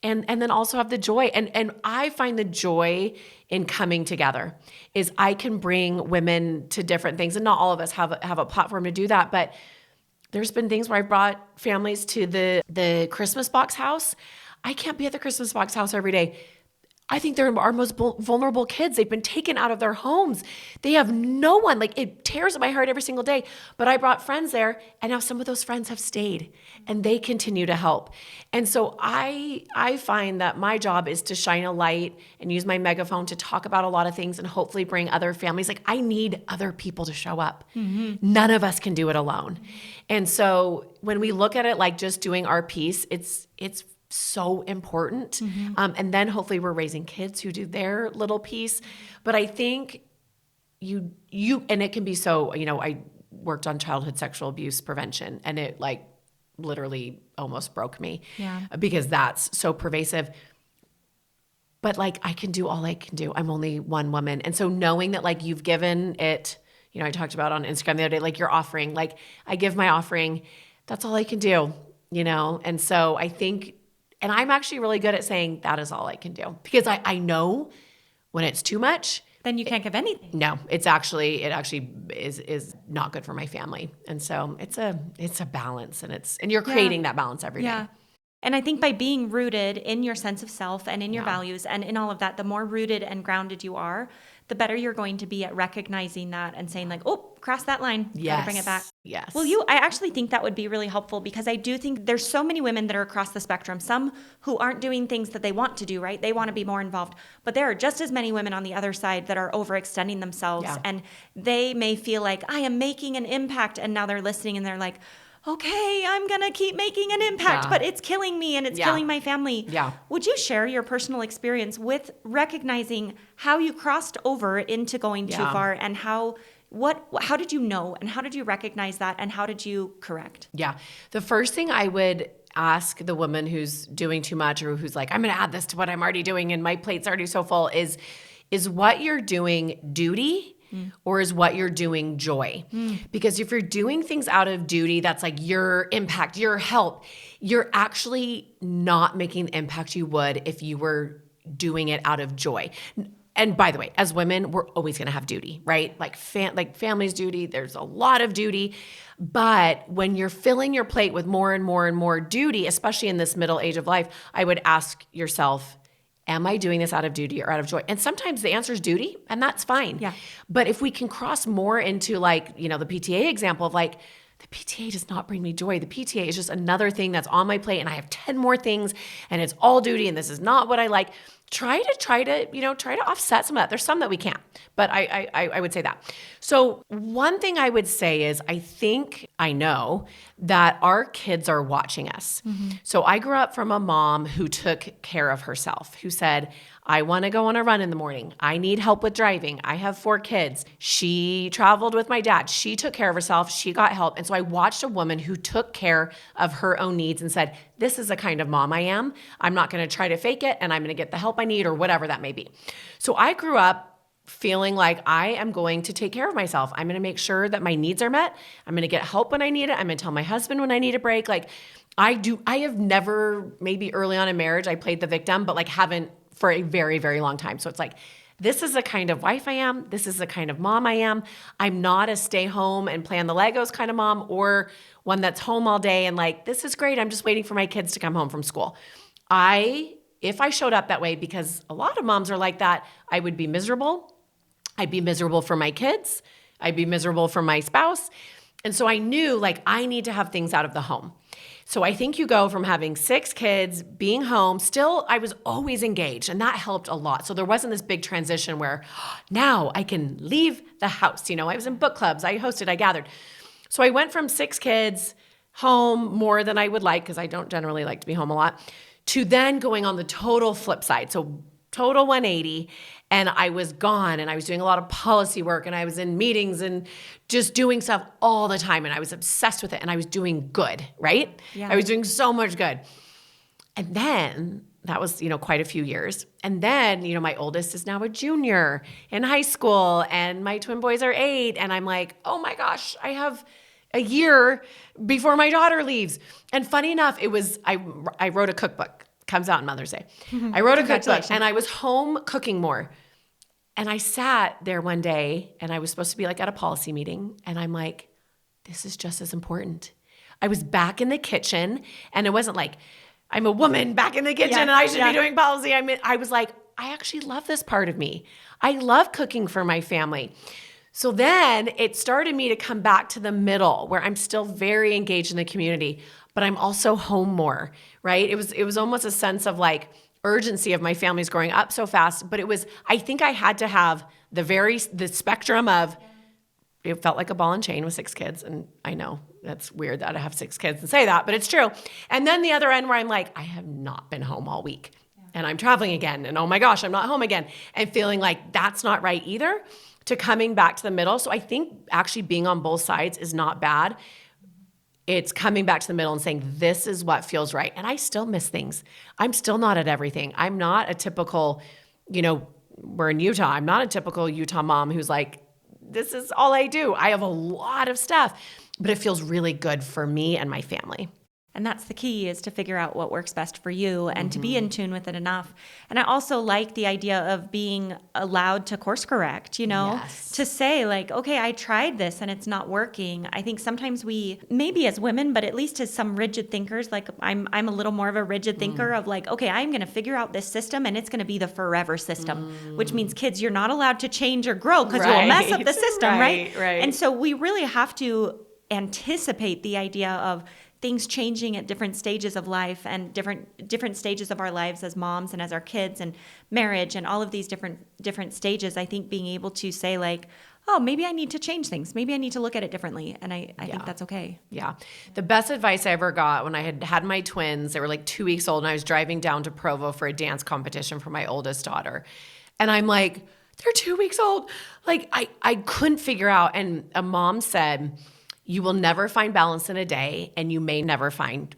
and then also have the joy. And I find the joy in coming together is I can bring women to different things, and not all of us have a platform to do that, but there's been things where I've brought families to the Christmas box house. I can't be at the Christmas box house every day. I think they're our most vulnerable kids. They've been taken out of their homes. They have no one. Like, it tears at my heart every single day. But I brought friends there, and now some of those friends have stayed, and they continue to help. And so I find that my job is to shine a light and use my megaphone to talk about a lot of things and hopefully bring other families. Like, I need other people to show up. Mm-hmm. None of us can do it alone. And so when we look at it like just doing our piece, it's so important. Mm-hmm. And then hopefully we're raising kids who do their little piece. But I think you and it can be so, I worked on childhood sexual abuse prevention, and it literally almost broke me because that's so pervasive. But I can do all I can do. I'm only one woman. And so knowing that you've given it, I talked about on Instagram the other day, your offering, I give my offering, that's all I can do, And so I think, and I'm actually really good at saying that is all I can do, because I know when it's too much, then you can't give anything. No, it actually is not good for my family. And so it's a balance, and you're creating that balance every day. And I think by being rooted in your sense of self and in your values and in all of that, the more rooted and grounded you are, the better you're going to be at recognizing that and saying oh, cross that line. Yes. Gotta bring it back. Yes. Well, I actually think that would be really helpful, because I do think there's so many women that are across the spectrum, some who aren't doing things that they want to do, right? They want to be more involved, but there are just as many women on the other side that are overextending themselves, and they may feel like I am making an impact, and now they're listening and they're like, okay, I'm going to keep making an impact, but it's killing me and it's killing my family. Yeah. Would you share your personal experience with recognizing how you crossed over into going too far, and how did you know, and how did you recognize that, and how did you correct? Yeah. The first thing I would ask the woman who's doing too much, or who's I'm going to add this to what I'm already doing and my plate's already so full, is what you're doing duty? Or is what you're doing joy? Because if you're doing things out of duty, that's your impact, your help, you're actually not making the impact you would if you were doing it out of joy. And by the way, as women, we're always going to have duty, right? Family's duty, there's a lot of duty. But when you're filling your plate with more and more and more duty, especially in this middle age of life, I would ask yourself, am I doing this out of duty or out of joy? And sometimes the answer is duty, and that's fine. Yeah. But if we can cross more into the PTA example of the PTA does not bring me joy. The PTA is just another thing that's on my plate, and I have 10 more things, and it's all duty, and this is not what I like. Try to offset some of that. There's some that we can't, but I would say that. So one thing I would say is I know that our kids are watching us. Mm-hmm. So I grew up from a mom who took care of herself, who said, I want to go on a run in the morning. I need help with driving. I have 4 kids. She traveled with my dad. She took care of herself. She got help. And so I watched a woman who took care of her own needs and said, this is the kind of mom I am. I'm not going to try to fake it, and I'm going to get the help I need, or whatever that may be. So I grew up feeling like I am going to take care of myself. I'm going to make sure that my needs are met. I'm going to get help when I need it. I'm going to tell my husband when I need a break. I have never, maybe early on in marriage, I played the victim, but haven't for a very, very long time. So it's this is the kind of wife I am. This is the kind of mom I am. I'm not a stay home and play on the Legos kind of mom, or one that's home all day and this is great, I'm just waiting for my kids to come home from school. If I showed up that way, because a lot of moms are like that, I would be miserable. I'd be miserable for my kids. I'd be miserable for my spouse. And so I knew I need to have things out of the home. So I think you go from having 6 kids, being home, still I was always engaged, and that helped a lot. So there wasn't this big transition where now I can leave the house. I was in book clubs, I hosted, I gathered. So I went from 6 kids, home more than I would like, because I don't generally like to be home a lot, to then going on the total flip side. So total 180. And I was gone and I was doing a lot of policy work and I was in meetings and just doing stuff all the time. And I was obsessed with it and I was doing good, right? Yeah. I was doing so much good. And then that was, quite a few years. And then, my oldest is now a junior in high school and my twin boys are 8. And I'm like, oh my gosh, I have a year before my daughter leaves. And funny enough, I wrote a cookbook, comes out on Mother's Day. I wrote a cookbook and I was home cooking more. And I sat there one day and I was supposed to be like at a policy meeting. And I'm like, this is just as important. I was back in the kitchen and it wasn't like, I'm a woman back in the kitchen and I should be doing policy. I was like, I actually love this part of me. I love cooking for my family. So then it started me to come back to the middle where I'm still very engaged in the community, but I'm also home more, right? It was almost a sense of like urgency of my family's growing up so fast, but I think I had to have the spectrum of, it felt like a ball and chain with 6 kids. And I know that's weird that I have 6 kids and say that, but it's true. And then the other end where I'm like, I have not been home all week and I'm traveling again. And oh my gosh, I'm not home again. And feeling like that's not right either, to coming back to the middle. So I think actually being on both sides is not bad. It's coming back to the middle and saying, this is what feels right. And I still miss things. I'm still not at everything. I'm not a typical, we're in Utah. I'm not a typical Utah mom who's like, this is all I do. I have a lot of stuff, but it feels really good for me and my family. And that's the key, is to figure out what works best for you and to be in tune with it enough. And I also like the idea of being allowed to course correct, Yes. to say like, okay, I tried this and it's not working. I think sometimes we, maybe as women, but at least as some rigid thinkers, like I'm a little more of a rigid thinker of like, okay, I'm going to figure out this system and it's going to be the forever system, which means kids, you're not allowed to change or grow because you'll mess up the system, right? Right. And so we really have to anticipate the idea of things changing at different stages of life and different stages of our lives as moms and as our kids and marriage and all of these different stages. I think being able to say like, oh, maybe I need to change things. Maybe I need to look at it differently. And I think that's okay. Yeah. The best advice I ever got when I had my twins, they were like 2 weeks old and I was driving down to Provo for a dance competition for my oldest daughter. And I'm like, they're 2 weeks old. Like I couldn't figure out. And a mom said, you will never find balance in a day, and you may never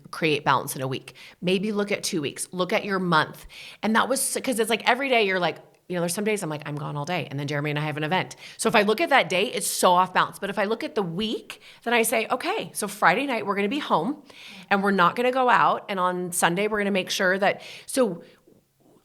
create balance in a week. Maybe look at 2 weeks, look at your month. And that was because it's like every day you're like, there's some days I'm like, I'm gone all day. And then Jeremy and I have an event. So if I look at that day, it's so off balance. But if I look at the week, then I say, okay, so Friday night, we're going to be home and we're not going to go out. And on Sunday, we're going to make sure so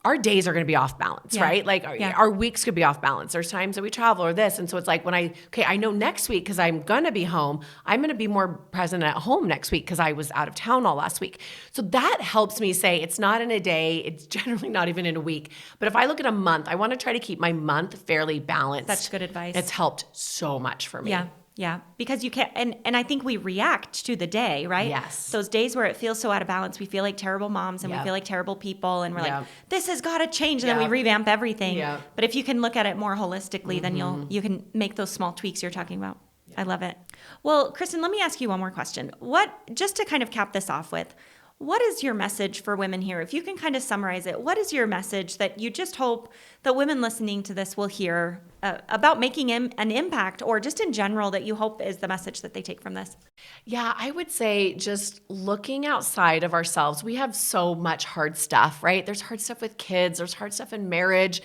our days are going to be off balance, right? Like our weeks could be off balance. There's times that we travel or this. And so it's like I know next week, because I'm going to be home, I'm going to be more present at home next week because I was out of town all last week. So that helps me say it's not in a day. It's generally not even in a week. But if I look at a month, I want to try to keep my month fairly balanced. That's good advice. It's helped so much for me. Yeah, because you can't, and I think we react to the day, right? Yes. Those days where it feels so out of balance, we feel like terrible moms and we feel like terrible people, and we're like, this has got to change, and then we revamp everything. Yeah. But if you can look at it more holistically, then you can make those small tweaks you're talking about. Yeah. I love it. Well, Kristin, let me ask you one more question. Just to kind of cap this off with, what is your message for women here? If you can kind of summarize it, what is your message that you just hope that women listening to this will hear about making an impact, or just in general that you hope is the message that they take from this? Yeah, I would say just looking outside of ourselves. We have so much hard stuff, right? There's hard stuff with kids. There's hard stuff in marriage.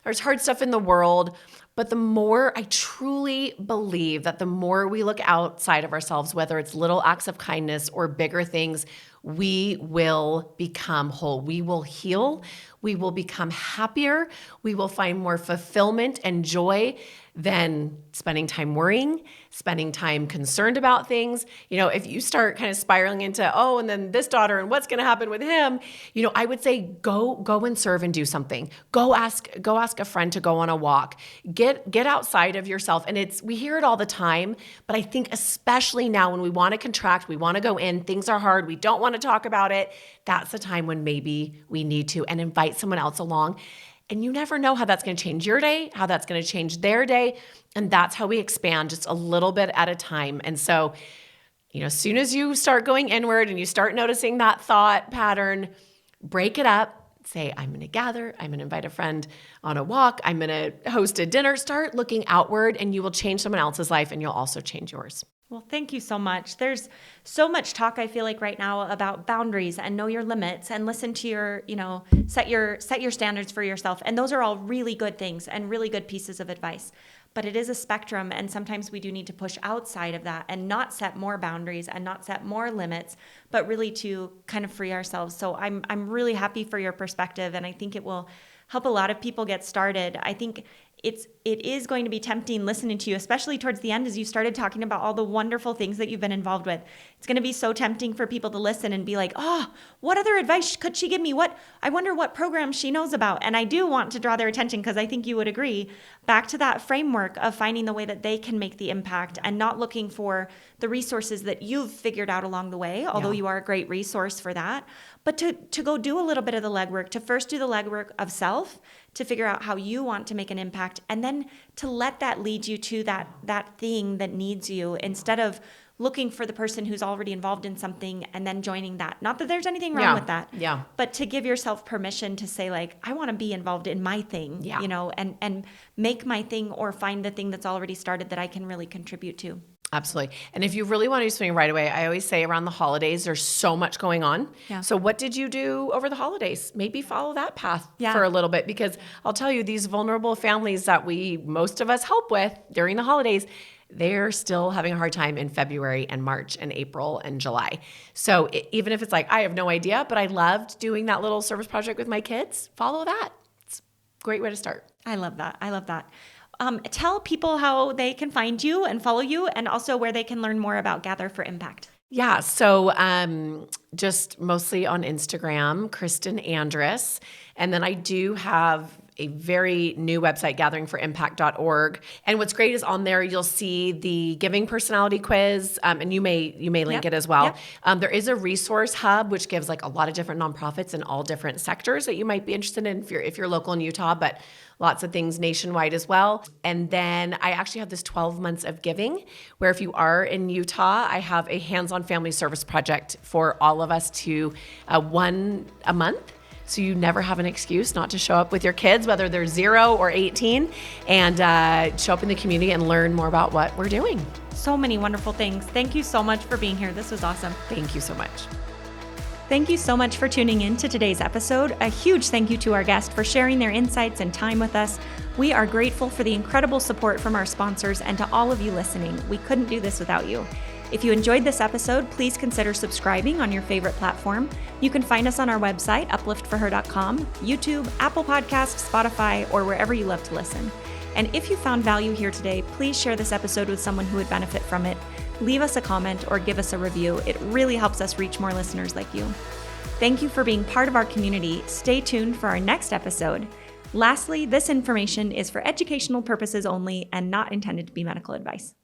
There's hard stuff in the world. But I truly believe that the more we look outside of ourselves, whether it's little acts of kindness or bigger things, we will become whole. We will heal. We will become happier. We will find more fulfillment and joy than spending time worrying, spending time concerned about things. If you start kind of spiraling into, and then this daughter and what's going to happen with him, I would say go and serve and do something. Go ask a friend to go on a walk. Get outside of yourself. And we hear it all the time, but I think especially now when we want to contract, we want to go in, things are hard, we don't want to talk about it. That's the time when maybe we need to and invite someone else along. And you never know how that's going to change your day, how that's going to change their day. And that's how we expand, just a little bit at a time. And so, as soon as you start going inward and you start noticing that thought pattern, break it up, say, I'm going to gather, I'm going to invite a friend on a walk, I'm going to host a dinner. Start looking outward, and you will change someone else's life, and you'll also change yours. Well, thank you so much. There's so much talk, I feel like, right now about boundaries and know your limits and listen to your, set your standards for yourself. And those are all really good things and really good pieces of advice. But it is a spectrum, and sometimes we do need to push outside of that and not set more boundaries and not set more limits, but really to kind of free ourselves. So I'm really happy for your perspective, and I think it will help a lot of people get started. I think it is going to be tempting listening to you, especially towards the end as you started talking about all the wonderful things that you've been involved with. It's going to be so tempting for people to listen and be like, oh, what other advice could she give me? I wonder what programs she knows about. And I do want to draw their attention, because I think you would agree, back to that framework of finding the way that they can make the impact and not looking for the resources that you've figured out along the way, although you are a great resource for that. But to go do a little bit of the legwork, to first do the legwork of self, to figure out how you want to make an impact, and then to let that lead you to that thing that needs you, instead of looking for the person who's already involved in something and then joining that. Not that there's anything wrong with that, but to give yourself permission to say, like, I want to be involved in my thing, and make my thing, or find the thing that's already started that I can really contribute to. Absolutely. And if you really want to do something right away, I always say around the holidays, there's so much going on. Yeah. So what did you do over the holidays? Maybe follow that path for a little bit, because I'll tell you, these vulnerable families that most of us help with during the holidays, they're still having a hard time in February and March and April and July. So even if it's like, I have no idea, but I loved doing that little service project with my kids, follow that. It's a great way to start. I love that. Tell people how they can find you and follow you, and also where they can learn more about Gather for Impact. Yeah, so just mostly on Instagram, Kristin Andrus. And then I do have a very new website, gatheringforimpact.org. And what's great is on there, you'll see the giving personality quiz, and you may link it as well. Yep. There is a resource hub, which gives like a lot of different nonprofits in all different sectors that you might be interested in if you're local in Utah, but lots of things nationwide as well. And then I actually have this 12 months of giving, where if you are in Utah, I have a hands-on family service project for all of us to one a month. So you never have an excuse not to show up with your kids, whether they're 0 or 18, and show up in the community and learn more about what we're doing. So many wonderful things. Thank you so much for being here. This was awesome. Thank you so much. Thank you so much for tuning in to today's episode. A huge thank you to our guest for sharing their insights and time with us. We are grateful for the incredible support from our sponsors, and to all of you listening. We couldn't do this without you. If you enjoyed this episode, please consider subscribing on your favorite platform. You can find us on our website, upliftforher.com, YouTube, Apple Podcasts, Spotify, or wherever you love to listen. And if you found value here today, please share this episode with someone who would benefit from it. Leave us a comment or give us a review. It really helps us reach more listeners like you. Thank you for being part of our community. Stay tuned for our next episode. Lastly, this information is for educational purposes only and not intended to be medical advice.